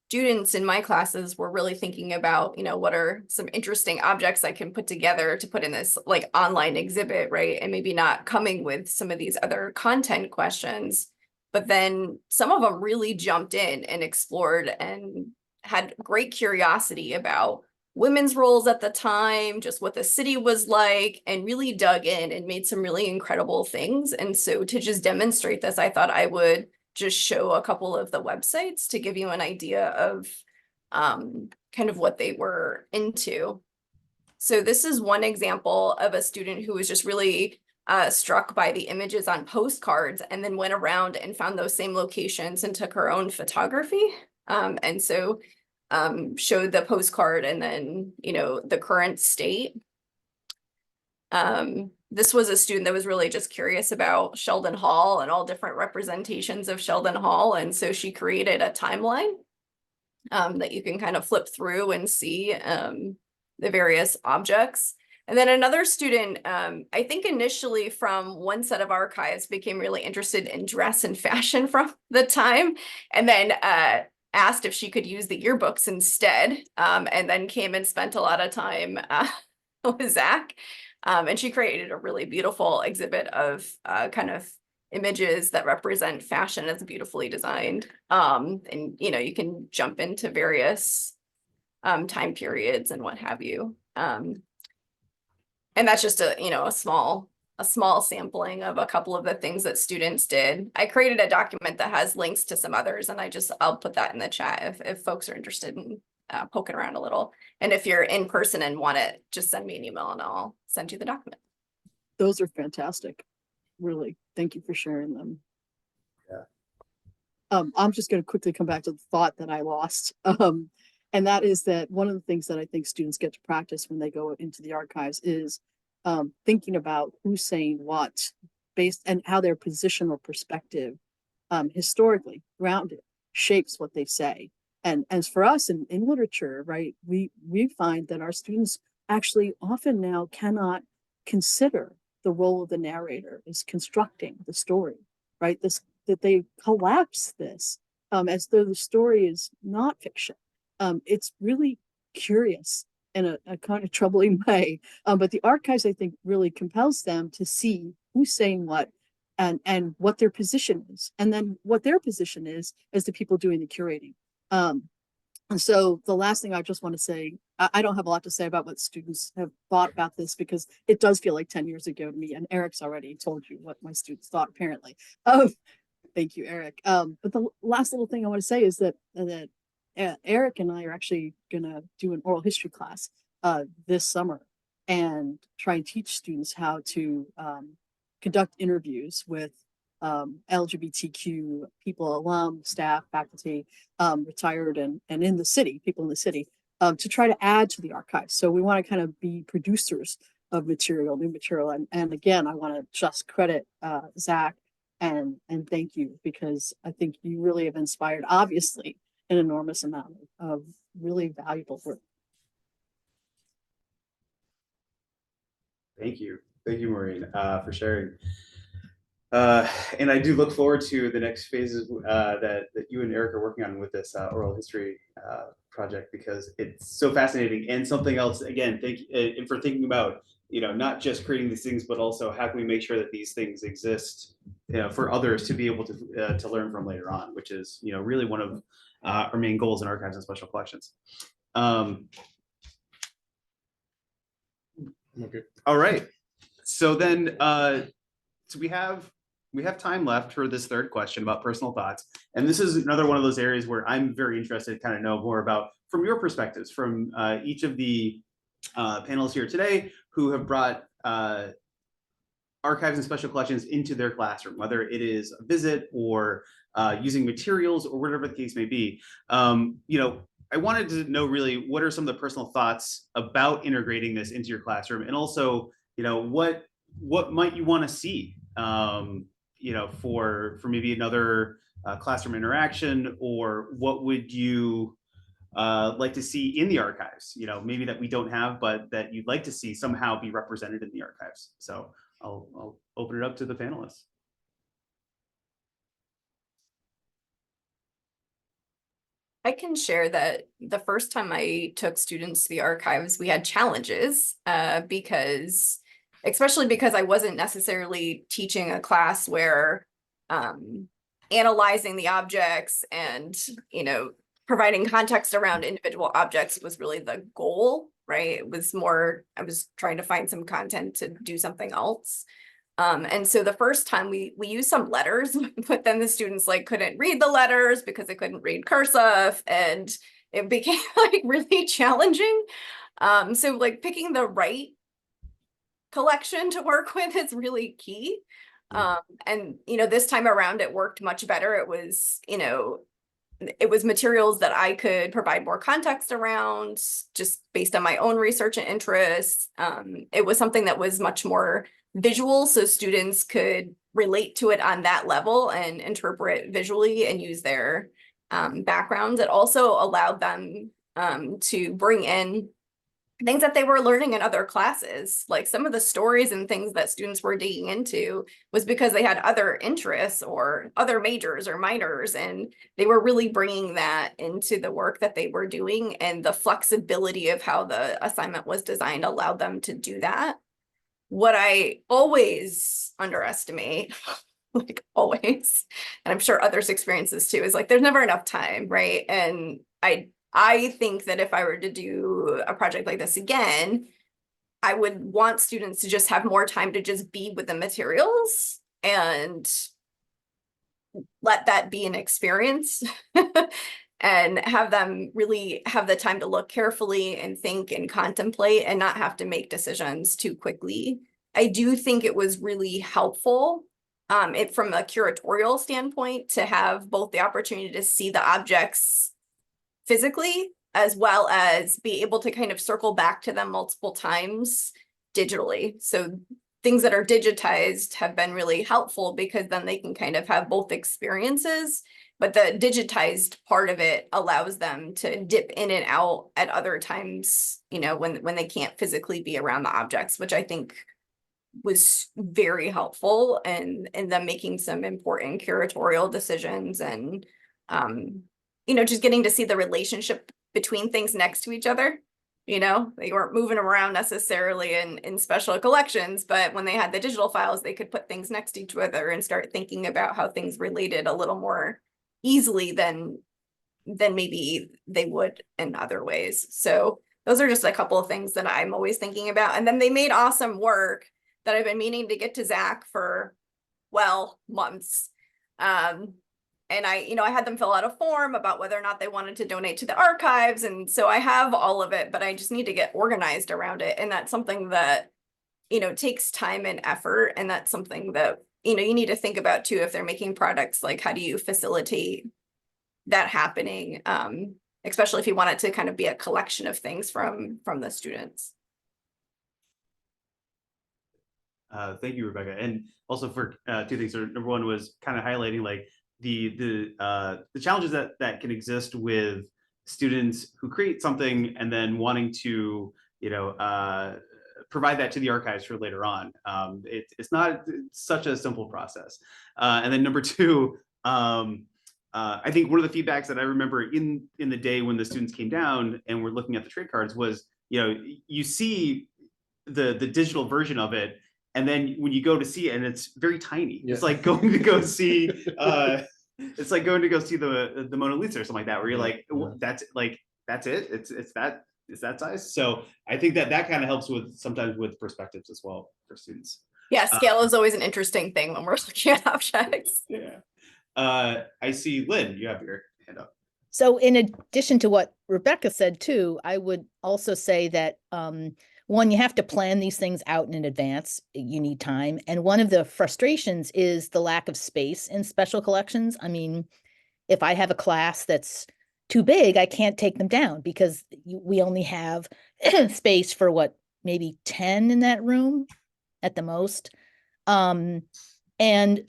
students in my classes were really thinking about, what are some interesting objects I can put together to put in this like online exhibit, right? And maybe not coming with some of these other content questions, but then some of them really jumped in and explored and had great curiosity about women's roles at the time, just what the city was like, and really dug in and made some really incredible things. And so to just demonstrate this, I thought I would just show a couple of the websites to give you an idea of kind of what they were into. So this is one example of a student who was just really struck by the images on postcards, and then went around and found those same locations and took her own photography. And so showed the postcard and then, the current state. This was a student that was really just curious about Sheldon Hall and all different representations of Sheldon Hall. And so she created a timeline that you can kind of flip through and see the various objects. And then another student, I think initially from one set of archives, became really interested in dress and fashion from the time, and then asked if she could use the yearbooks instead, and then came and spent a lot of time with Zach. And she created a really beautiful exhibit of kind of images that represent fashion as beautifully designed. And, you can jump into various time periods and what have you. And that's just a small sampling of a couple of the things that students did. I created a document that has links to some others, and I'll put that in the chat if folks are interested in poking around a little. And if you're in person and want it, just send me an email and I'll send you the document. Those are fantastic. Really. Thank you for sharing them. Yeah. I'm just going to quickly come back to the thought that I lost. And that is that one of the things that I think students get to practice when they go into the archives is thinking about who's saying what based and how their position or perspective historically grounded shapes what they say. And as for us in literature, right, we find that our students actually often now cannot consider the role of the narrator is constructing the story, right? That they collapse this as though the story is not fiction. It's really curious in a kind of troubling way. But the archives, I think, really compels them to see who's saying what and what their position is, and then what their position is as the people doing the curating. And so the last thing I just want to say, I don't have a lot to say about what students have thought about this, because it does feel like 10 years ago to me, and Eric's already told you what my students thought, apparently. Thank you, Eric. But the last little thing I want to say is that Eric and I are actually going to do an oral history class this summer and try and teach students how to conduct interviews with LGBTQ people, alum, staff, faculty, retired and in the city, people in the city, to try to add to the archive. So we want to kind of be producers of material, new material. And again, I want to just credit Zach and thank you, because I think you really have inspired, obviously, an enormous amount of really valuable work. Thank you, Maureen, for sharing. And I do look forward to the next phases that you and Eric are working on with this oral history project, because it's so fascinating, and something else, again, and for thinking about, not just creating these things, but also how can we make sure that these things exist, for others to be able to learn from later on, which is, really one of our main goals in archives and special collections. Okay. All right. So then, so we have time left for this third question about personal thoughts. And this is another one of those areas where I'm very interested to kind of know more about, from your perspectives, from each of the panelists here today who have brought archives and special collections into their classroom, whether it is a visit or using materials or whatever the case may be. I wanted to know really what are some of the personal thoughts about integrating this into your classroom, and also, what might you want to see, for maybe another classroom interaction, or what would you like to see in the archives, maybe that we don't have, but that you'd like to see somehow be represented in the archives. So I'll open it up to the panelists. I can share that the first time I took students to the archives, we had challenges especially because I wasn't necessarily teaching a class where analyzing the objects and, providing context around individual objects was really the goal, right? It was more, I was trying to find some content to do something else. And so the first time we used some letters, but then the students couldn't read the letters because they couldn't read cursive, and it became really challenging. So picking the right collection to work with is really key. And this time around it worked much better. It was materials that I could provide more context around just based on my own research and interests. It was something that was much more visual, so students could relate to it on that level and interpret visually and use their backgrounds. It also allowed them to bring in things that they were learning in other classes. Like some of the stories and things that students were digging into was because they had other interests or other majors or minors, and they were really bringing that into the work that they were doing, and the flexibility of how the assignment was designed allowed them to do that. What I always underestimate, always, and I'm sure others experience this too, is there's never enough time, right? And I think that if I were to do a project like this again, I would want students to just have more time to just be with the materials and let that be an experience and have them really have the time to look carefully and think and contemplate and not have to make decisions too quickly. I do think it was really helpful from a curatorial standpoint to have both the opportunity to see the objects physically, as well as be able to kind of circle back to them multiple times digitally. So things that are digitized have been really helpful because then they can kind of have both experiences, but the digitized part of it allows them to dip in and out at other times, when they can't physically be around the objects, which I think was very helpful in them making some important curatorial decisions and, just getting to see the relationship between things next to each other. They weren't moving around necessarily in special collections, but when they had the digital files, they could put things next to each other and start thinking about how things related a little more easily than maybe they would in other ways. So those are just a couple of things that I'm always thinking about. And then they made awesome work that I've been meaning to get to Zach for, months. And I had them fill out a form about whether or not they wanted to donate to the archives. And so I have all of it, but I just need to get organized around it. And that's something that, takes time and effort. And that's something that, you need to think about too, if they're making products, how do you facilitate that happening? Especially if you want it to kind of be a collection of things from the students. Thank you, Rebecca. And also for two things. So number one was kind of highlighting the challenges that can exist with students who create something and then wanting to provide that to the archives for later on. It's not such a simple process. And then number two, I think one of the feedbacks that I remember in the day when the students came down and were looking at the trait cards was, you see the digital version of it, and then when you go to see it, and it's very tiny. Yeah. It's like going to go see it's like going to go see the Mona Lisa or something like that, where you're like, that's it. It's that size. So I think that kind of helps sometimes with perspectives as well for students. Yeah, scale is always an interesting thing when we're looking at objects. Yeah. I see Lynn, you have your hand up. So in addition to what Rebecca said too, I would also say that one, you have to plan these things out in advance. You need time. And one of the frustrations is the lack of space in special collections. I mean, if I have a class that's too big, I can't take them down because we only have space for maybe 10 in that room at the most. And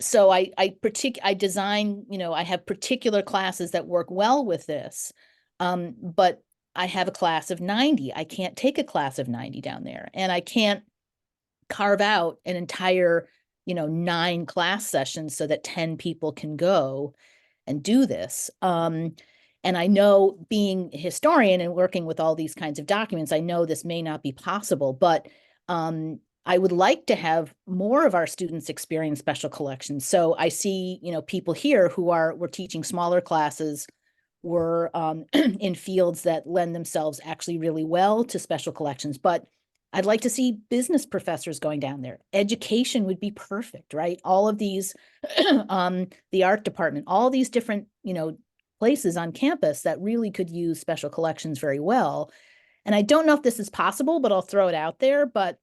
so I design, I have particular classes that work well with this. But I have a class of 90. I can't take a class of 90 down there, and I can't carve out an entire, 9 class sessions so that 10 people can go and do this. And I know, being a historian and working with all these kinds of documents, I know this may not be possible, but I would like to have more of our students experience special collections. So I see, people here who we're teaching smaller classes, were in fields that lend themselves actually really well to special collections. But I'd like to see business professors going down there. Education would be perfect, right? All of these, the art department, all these different, places on campus that really could use special collections very well. And I don't know if this is possible, but I'll throw it out there. But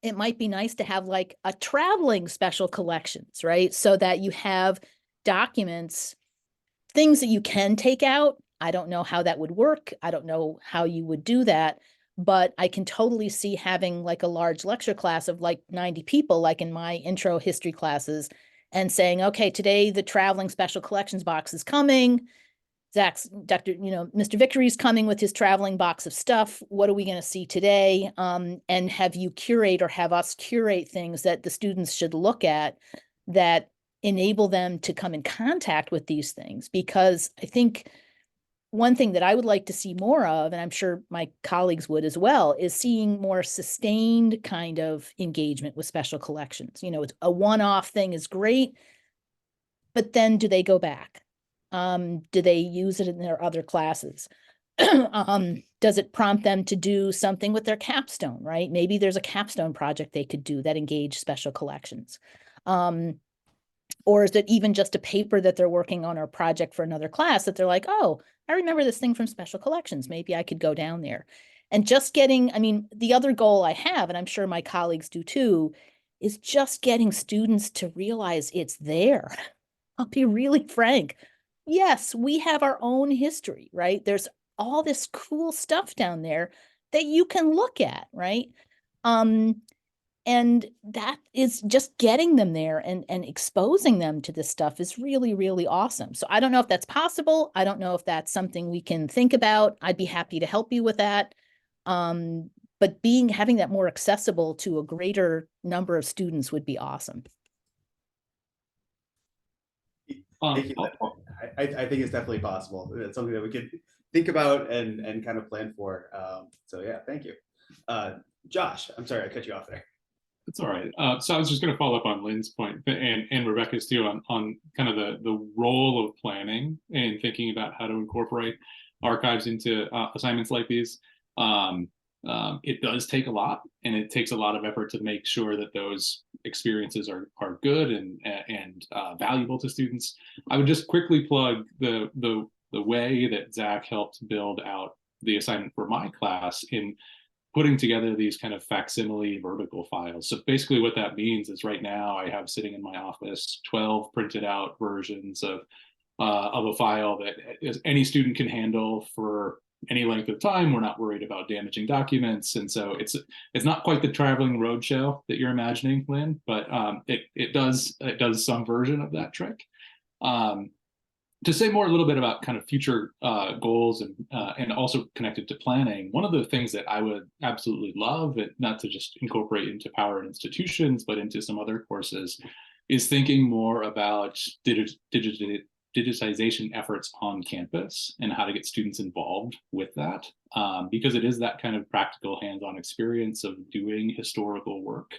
it might be nice to have like a traveling special collections, right? So that you have documents, things that you can take out. I don't know how that would work. I don't know how you would do that, but I can totally see having like a large lecture class of like 90 people, like in my intro history classes, and saying, okay, today the traveling special collections box is coming. Mr. Vickery's coming with his traveling box of stuff. What are we going to see today? And have you curate, or have us curate things that the students should look at that enable them to come in contact with these things. Because I think one thing that I would like to see more of, and I'm sure my colleagues would as well, is seeing more sustained kind of engagement with special collections. It's a one-off thing is great, but then do they go back? Do they use it in their other classes? Does it prompt them to do something with their capstone, right? Maybe there's a capstone project they could do that engage special collections. Or is it even just a paper that they're working on, or a project for another class that they're like, oh, I remember this thing from special collections. Maybe I could go down there. And just getting, the other goal I have, and I'm sure my colleagues do too, is just getting students to realize it's there. I'll be really frank. Yes, we have our own history, right? There's all this cool stuff down there that you can look at, right? And that is just getting them there and exposing them to this stuff is really, really awesome. So I don't know if that's possible. I don't know if that's something we can think about. I'd be happy to help you with that. But having that more accessible to a greater number of students would be awesome. Thank you. I think it's definitely possible. It's something that we could think about and kind of plan for. So yeah, thank you. Josh, I'm sorry, I cut you off there. That's all right. So I was just going to follow up on Lynn's point and Rebecca's too on kind of the role of planning and thinking about how to incorporate archives into assignments like these. It does take a lot, and it takes a lot of effort to make sure that those experiences are good and valuable to students. I would just quickly plug the way that Zach helped build out the assignment for my class in putting together these kind of facsimile vertical files. So basically what that means is right now I have sitting in my office 12 printed out versions of a file that any student can handle for any length of time. We're not worried about damaging documents. And so it's not quite the traveling roadshow that you're imagining, Lynn, but it does some version of that trick. to say more a little bit about kind of future goals and also connected to planning, one of the things that I would absolutely love, and not to just incorporate into power and institutions, but into some other courses, is thinking more about digitization efforts on campus and how to get students involved with that, because it is that kind of practical hands-on experience of doing historical work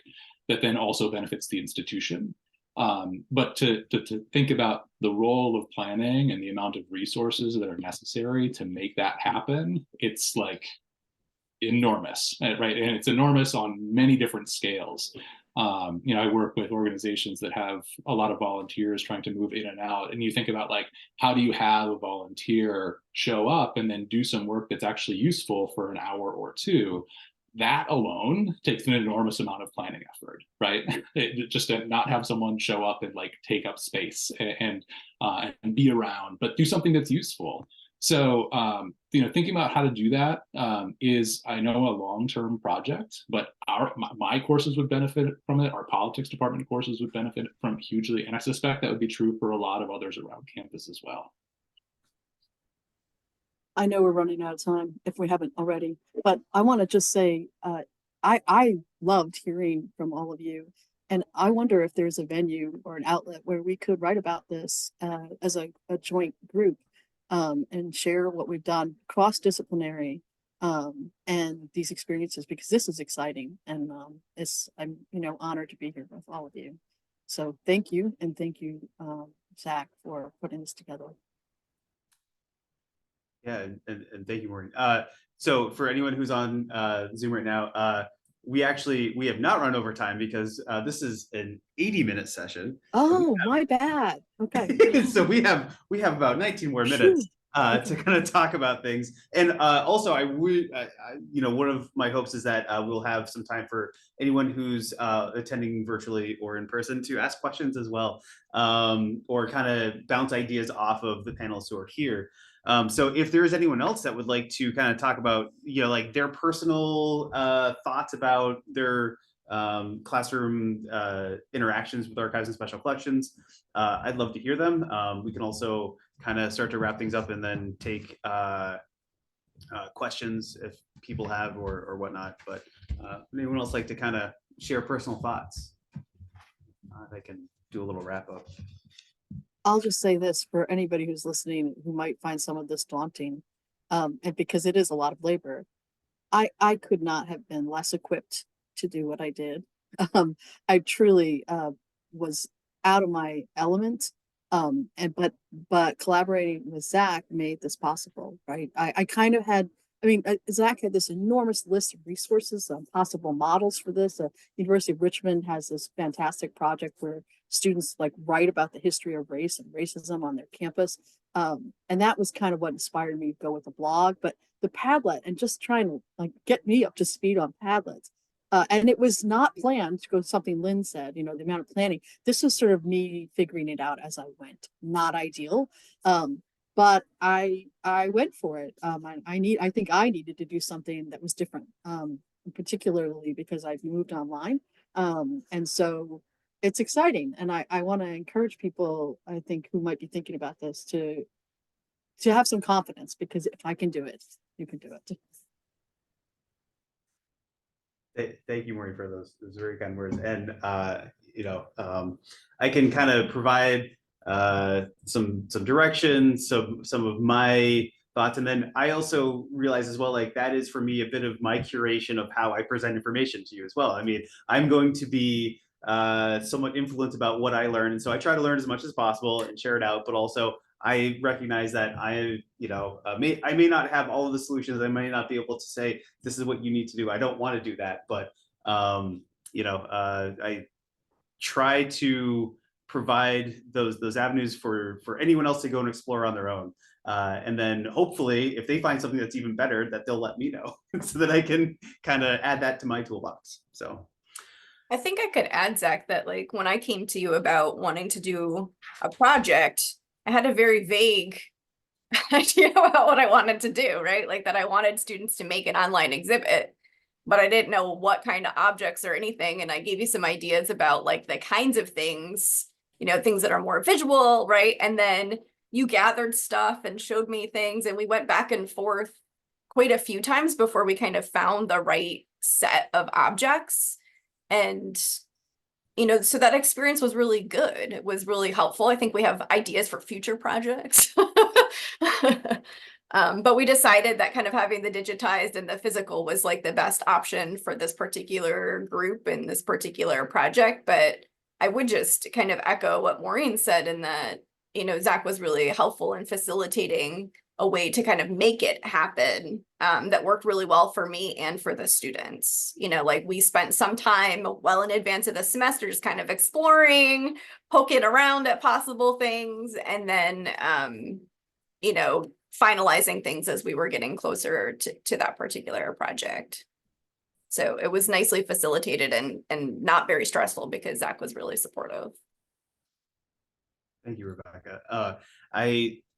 that then also benefits the institution. But to think about the role of planning and the amount of resources that are necessary to make that happen, it's like enormous, right? And it's enormous on many different scales. I work with organizations that have a lot of volunteers trying to move in and out. And you think about like, how do you have a volunteer show up and then do some work that's actually useful for an hour or two? That alone takes an enormous amount of planning effort, right? Just to not have someone show up and like take up space and be around, but do something that's useful. So, thinking about how to do that is, I know, a long-term project, but my courses would benefit from it. Our politics department courses would benefit from it hugely. And I suspect that would be true for a lot of others around campus as well. I know we're running out of time if we haven't already, but I want to just say, I loved hearing from all of you. And I wonder if there's a venue or an outlet where we could write about this as a joint group and share what we've done cross-disciplinary and these experiences, because this is exciting. And I'm honored to be here with all of you. So thank you. And thank you, Zach, for putting this together. Yeah, and thank you, Maureen. So for anyone who's on Zoom right now, we have not run over time because this is an 80-minute session. Oh, my bad. Okay. So we have about 19 more minutes to kind of talk about things. And also, one of my hopes is that we'll have some time for anyone who's attending virtually or in person to ask questions as well, or kind of bounce ideas off of the panelists who are here. So if there is anyone else that would like to kind of talk about, like their personal thoughts about their classroom interactions with archives and special collections, I'd love to hear them. We can also kind of start to wrap things up and then take questions if people have or whatnot. But anyone else like to kind of share personal thoughts? I can do a little wrap up. I'll just say this for anybody who's listening who might find some of this daunting, and because it is a lot of labor, I could not have been less equipped to do what I did. I truly was out of my element, but collaborating with Zach made this possible, right? I kind of had, Zach had this enormous list of resources, possible models for this. University of Richmond has this fantastic project where students like write about the history of race and racism on their campus. And that was kind of what inspired me to go with the blog, but the Padlet and just trying to like get me up to speed on Padlets. And it was not planned to go something Lynn said, the amount of planning. This was sort of me figuring it out as I went. Not ideal. But I went for it. I think I needed to do something that was different, particularly because I've moved online. And so it's exciting. And I want to encourage people, I think, who might be thinking about this to have some confidence, because if I can do it, you can do it. Thank you, Maureen, for those very kind words. And I can kind of provide some direction, some of my thoughts, and then I also realize as well, like that is for me a bit of my curation of how I present information to you as well. I'm going to be somewhat influenced about what I learn, and so I try to learn as much as possible and share it out, but also I recognize that I may not have all of the solutions. I may not be able to say this is what you need to do. I don't want to do that, but I try to provide those avenues for anyone else to go and explore on their own, and then hopefully if they find something that's even better, that they'll let me know so that I can kind of add that to my toolbox. So I think I could add, Zach, that like when I came to you about wanting to do a project, I had a very vague idea about what I wanted to do, right? Like that I wanted students to make an online exhibit, but I didn't know what kind of objects or anything. And I gave you some ideas about like the kinds of things, things that are more visual, right? And then you gathered stuff and showed me things, and we went back and forth quite a few times before we kind of found the right set of objects. And, you know, so that experience was really good. It was really helpful. I think we have ideas for future projects. But we decided that kind of having the digitized and the physical was like the best option for this particular group and this particular project. But I would just kind of echo what Maureen said, in that, you know, Zach was really helpful in facilitating a way to kind of make it happen, that worked really well for me and for the students. You know, like we spent some time well in advance of the semester just kind of exploring, poking around at possible things, and then, you know, finalizing things as we were getting closer to that particular project. So it was nicely facilitated and not very stressful because Zach was really supportive. Thank you, Rebecca.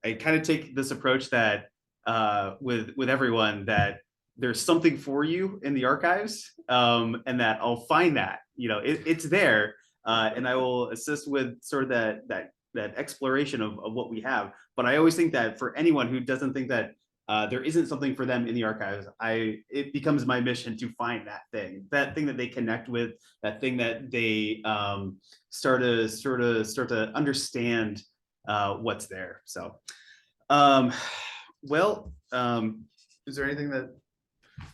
I kind of take this approach that with everyone, that there's something for you in the archives, and that I'll find that, you know, it's there, and I will assist with sort of that exploration of what we have. But I always think that for anyone who doesn't think that there isn't something for them in the archives, it becomes my mission to find that thing that they connect with, that thing that they start to understand what's there. So, is there anything that,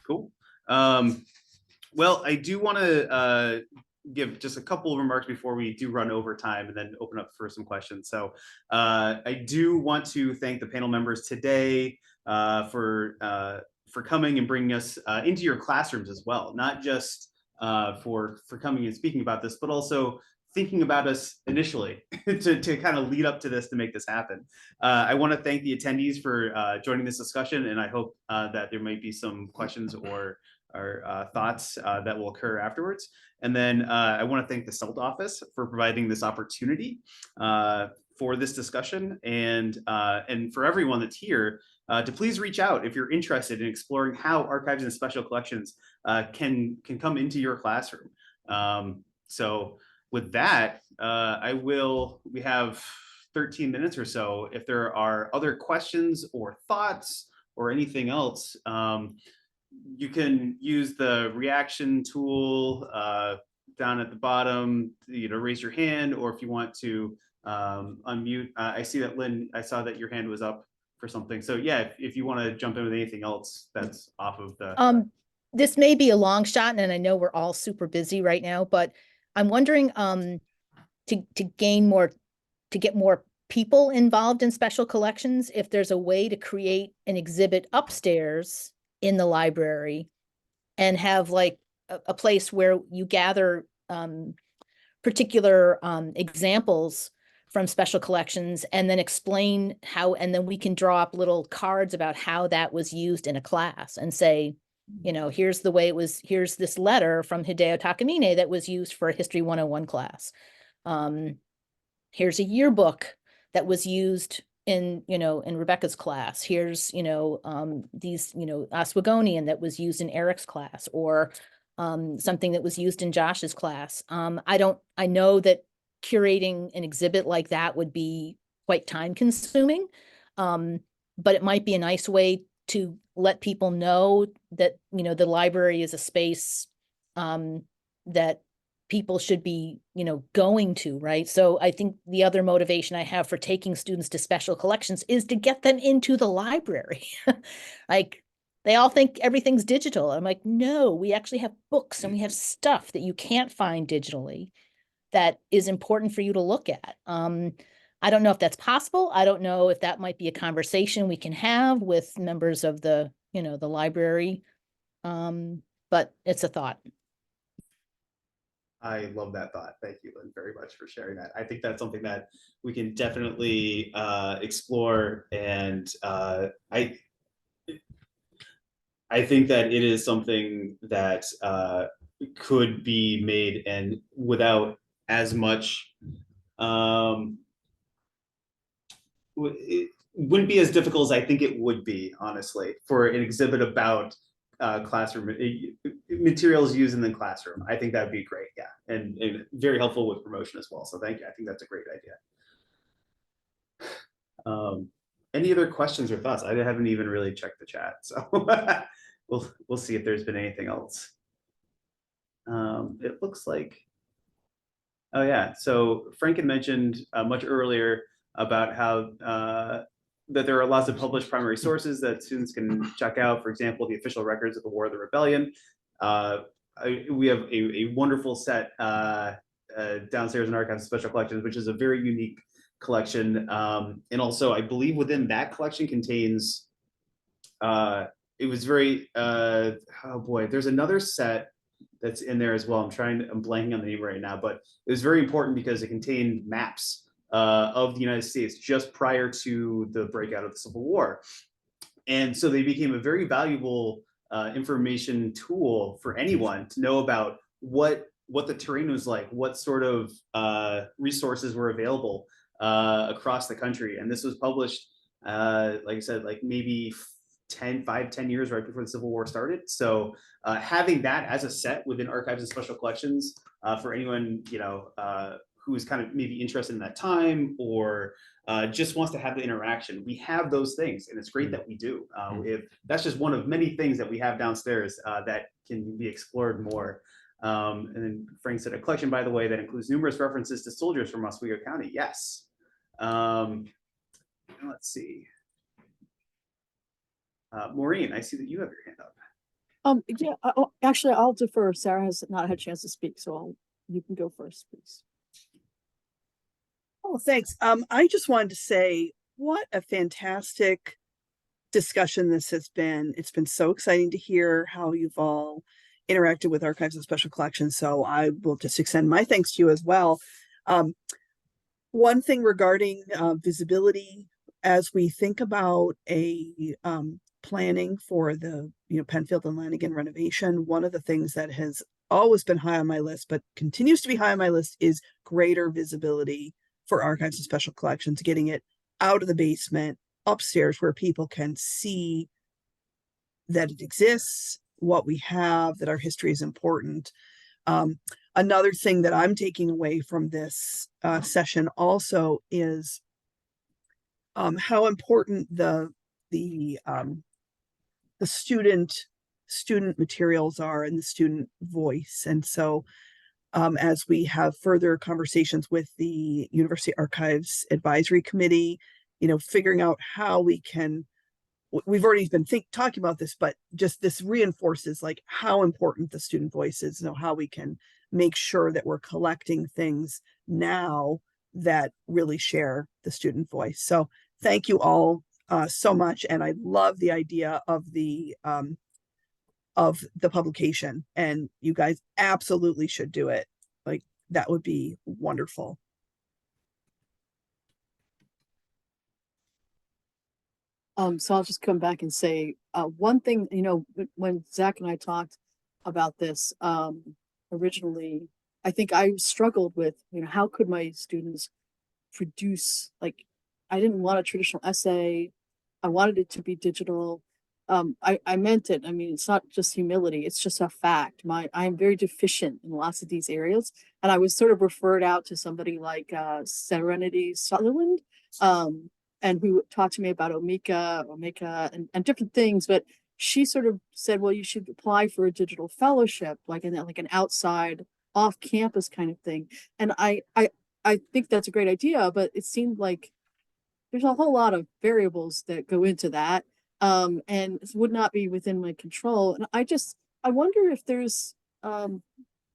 cool. Well, I do want to give just a couple of remarks before we do run over time and then open up for some questions. So I do want to thank the panel members today for coming and bringing us into your classrooms as well, not just for coming and speaking about this, but also thinking about us initially to kind of lead up to this, to make this happen. I want to thank the attendees for joining this discussion, and I hope that there might be some questions or thoughts that will occur afterwards. And then I want to thank the SELT office for providing this opportunity for this discussion, and for everyone that's here to please reach out if you're interested in exploring how archives and special collections can come into your classroom. So with that, we have 13 minutes or so. If there are other questions or thoughts or anything else, you can use the reaction tool down at the bottom, you know, raise your hand, or if you want to unmute. I see that Lynn, I saw that your hand was up for something. So yeah, if you want to jump in with anything else that's off of the. This may be a long shot, and I know we're all super busy right now, but I'm wondering to get more people involved in special collections, if there's a way to create an exhibit upstairs in the library and have like a place where you gather particular examples from special collections, and then explain how, and then we can draw up little cards about how that was used in a class and say, you know, here's the way it was, here's this letter from Hideo Takamine that was used for a History 101 class. Here's a yearbook that was used in, you know, in Rebecca's class. Here's, you know, these, you know, Oswegonian that was used in Eric's class, or something that was used in Josh's class. I know that curating an exhibit like that would be quite time consuming, but it might be a nice way to let people know that, you know, the library is a space that people should be, you know, going to, right? So I think the other motivation I have for taking students to special collections is to get them into the library. Like, they all think everything's digital. I'm like, no, we actually have books and we have stuff that you can't find digitally that is important for you to look at. I don't know if that's possible. I don't know if that might be a conversation we can have with members of the, you know, the library. But it's a thought. I love that thought. Thank you, Lynn, very much for sharing that. I think that's something that we can definitely explore, and I think that it is something that could be made, and without as much, it wouldn't be as difficult as I think it would be, honestly, for an exhibit about classroom materials used in the classroom. I think that'd be great, yeah, and very helpful with promotion as well. So thank you. I think that's a great idea. Any other questions or thoughts? I haven't even really checked the chat, so we'll see if there's been anything else. It looks like, oh yeah, so Frank had mentioned much earlier about how that there are lots of published primary sources that students can check out. For example, the official records of the War of the Rebellion. We have a wonderful set downstairs in Archives of Special Collections, which is a very unique collection. And also, I believe within that collection contains, it was very, oh boy, there's another set that's in there as well. I'm blanking on the name right now, but it was very important because it contained maps of the United States just prior to the breakout of the Civil War. And so they became a very valuable information tool for anyone to know about what the terrain was like, what sort of resources were available across the country. And this was published, like I said, like maybe 10 years right before the Civil War started. So having that as a set within Archives and Special Collections for anyone, you know, who is kind of maybe interested in that time or just wants to have the interaction. We have those things, and it's great that we do. That's just one of many things that we have downstairs that can be explored more. And then Frank said a collection, by the way, that includes numerous references to soldiers from Oswego County. Yes. Let's see. Maureen, I see that you have your hand up. Yeah, actually, I'll defer. Sarah has not had a chance to speak, so you can go first, please. Oh, thanks. I just wanted to say what a fantastic discussion this has been. It's been so exciting to hear how you've all interacted with Archives and Special Collections. So I will just extend my thanks to you as well. One thing regarding visibility, as we think about a planning for the Penfield and Lanigan renovation, one of the things that has always been high on my list, but continues to be high on my list, is greater visibility for Archives and Special Collections, getting it out of the basement, upstairs, where people can see that it exists, what we have, that our history is important. Another thing that I'm taking away from this session also is how important the student materials are and the student voice. And so as we have further conversations with the University Archives Advisory Committee, figuring out how we can, we've already been talking about this, but just this reinforces like how important the student voice is, how we can make sure that we're collecting things now that really share the student voice. So thank you all so much. And I love the idea of the publication, and you guys absolutely should do it. Like, that would be wonderful. So I'll just come back and say one thing, when Zach and I talked about this originally, I think I struggled with, how could my students produce, like, I didn't want a traditional essay. I wanted it to be digital. I meant it. I mean, it's not just humility, it's just a fact. I am very deficient in lots of these areas. And I was sort of referred out to somebody like Serenity Sutherland, and who talked to me about Omeka and different things. But she sort of said, well, you should apply for a digital fellowship, like an outside off campus kind of thing. And I think that's a great idea, but it seemed like there's a whole lot of variables that go into that. And it would not be within my control. And I wonder if there's,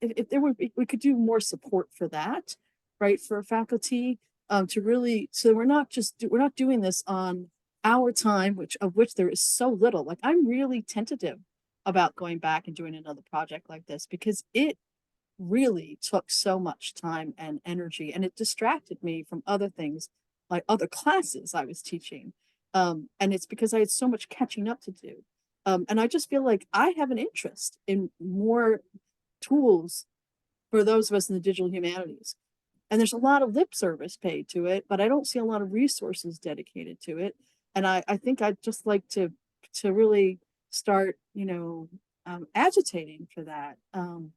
if there we could do more support for that, right? For faculty, to really, so we're not doing this on our time, of which there is so little. Like, I'm really tentative about going back and doing another project like this, because it really took so much time and energy, and it distracted me from other things, like other classes I was teaching. And it's because I had so much catching up to do. And I just feel like I have an interest in more tools for those of us in the digital humanities. And there's a lot of lip service paid to it, but I don't see a lot of resources dedicated to it. And I think I'd just like to really start, agitating for that,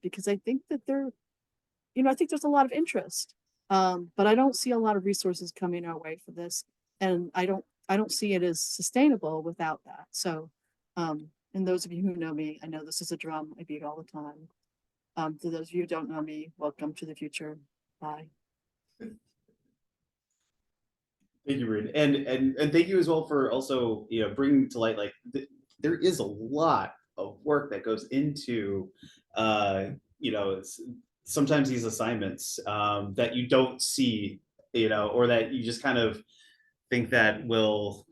because I think that I think there's a lot of interest, but I don't see a lot of resources coming our way for this. And I don't see it as sustainable without that. So, and those of you who know me, I know this is a drum I beat all the time. To those of you who don't know me, welcome to the future. Bye. Thank you, Reed, and thank you as well for also bringing to light, like there is a lot of work that goes into sometimes these assignments that you don't see, or that you just kind of think that will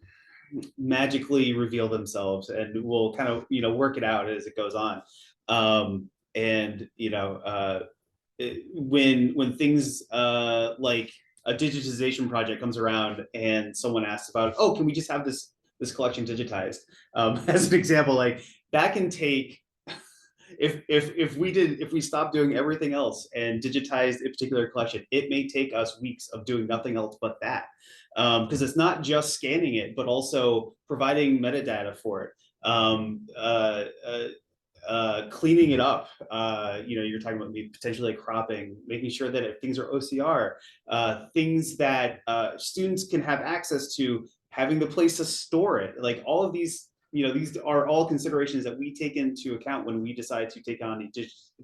magically reveal themselves and will kind of work it out as it goes on. And when things like a digitization project comes around and someone asks about, oh, can we just have this collection digitized? As an example, like that can take, if we stopped doing everything else and digitized a particular collection, it may take us weeks of doing nothing else but that. Because it's not just scanning it, but also providing metadata for it. Cleaning it up, you're talking about maybe potentially cropping, making sure that things are OCR, things that students can have access to, having the place to store it. Like all of these, these are all considerations that we take into account when we decide to take on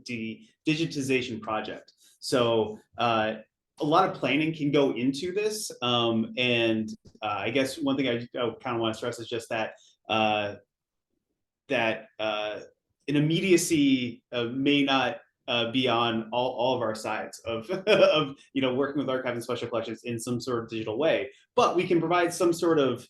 the digitization project. So a lot of planning can go into this. And I guess one thing I kind of want to stress is just that an immediacy may not be on all of our sides of working with archives and special collections in some sort of digital way, but we can provide some sort of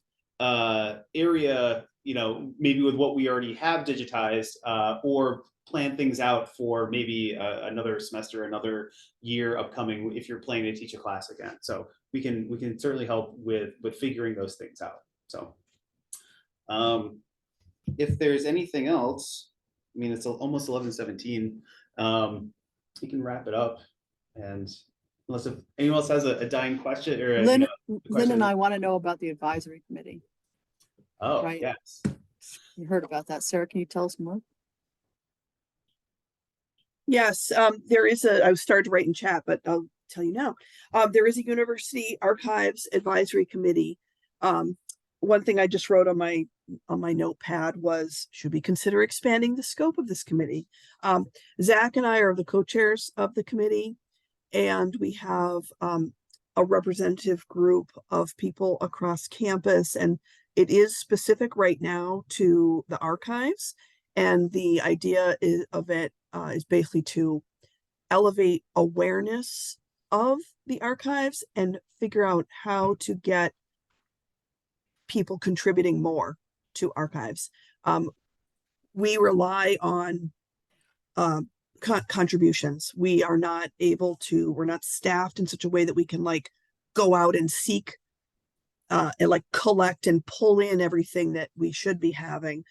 area, maybe with what we already have digitized, or plan things out for maybe another semester, another year upcoming, if you're planning to teach a class again. So we can certainly help with figuring those things out. So if there's anything else, I mean, it's almost 11:17. We can wrap it up, and unless if anyone else has a dying question or Lynn and I want to know about the advisory committee. Oh, right. Yes. You heard about that. Sarah, can you tell us more? Yes, there is I was started to write in chat, but I'll tell you now. There is a University Archives Advisory Committee. One thing I just wrote on my notepad was, should we consider expanding the scope of this committee? Zach and I are the co-chairs of the committee, and we have a representative group of people across campus, and it is specific right now to the archives. And the idea of it is basically to elevate awareness of the archives and figure out how to get people contributing more to archives. We rely on contributions. We are not able to, we're not staffed in such a way that we can like go out and seek and like collect and pull in everything that we should be having.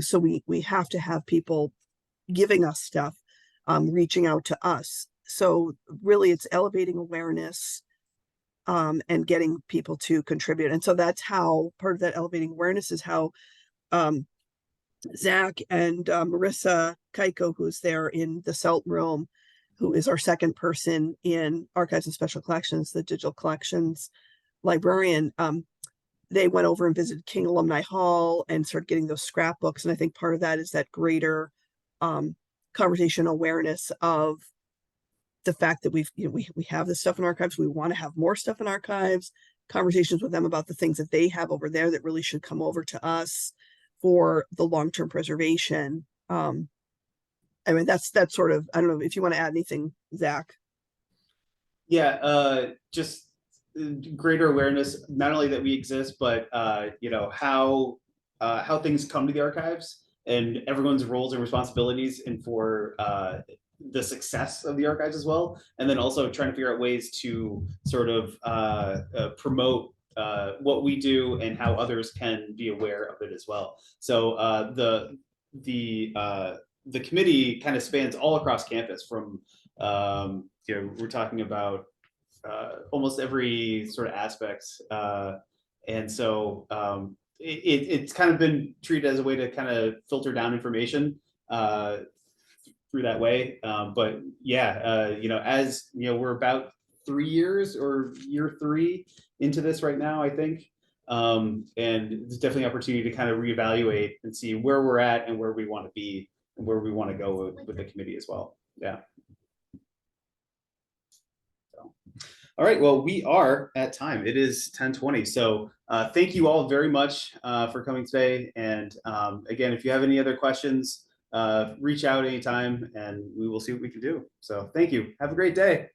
So we have to have people giving us stuff, reaching out to us. So really it's elevating awareness and getting people to contribute. And so that's how part of that elevating awareness is how Zach and Marissa Kaiko, who's there in the CELT room, who is our second person in Archives and Special Collections, the digital collections librarian, they went over and visited King Alumni Hall and started getting those scrapbooks. And I think part of that is that greater conversation awareness of the fact that we have this stuff in archives. We want to have more stuff in archives, conversations with them about the things that they have over there that really should come over to us for the long-term preservation. I mean, that's sort of, I don't know if you want to add anything, Zach. Yeah, just greater awareness, not only that we exist, but how things come to the archives and everyone's roles and responsibilities, and for the success of the archives as well. And then also trying to figure out ways to sort of promote what we do and how others can be aware of it as well. So the committee kind of spans all across campus from, we're talking about almost every sort of aspect. And so it's kind of been treated as a way to kind of filter down information through that way. But yeah, as we're about 3 years or year 3 into this right now, I think. And it's definitely an opportunity to kind of reevaluate and see where we're at and where we want to be and where we want to go with the committee as well. Yeah. So, all right, well, we are at time. It is 10:20. So thank you all very much for coming today. And again, if you have any other questions, reach out anytime and we will see what we can do. So thank you. Have a great day.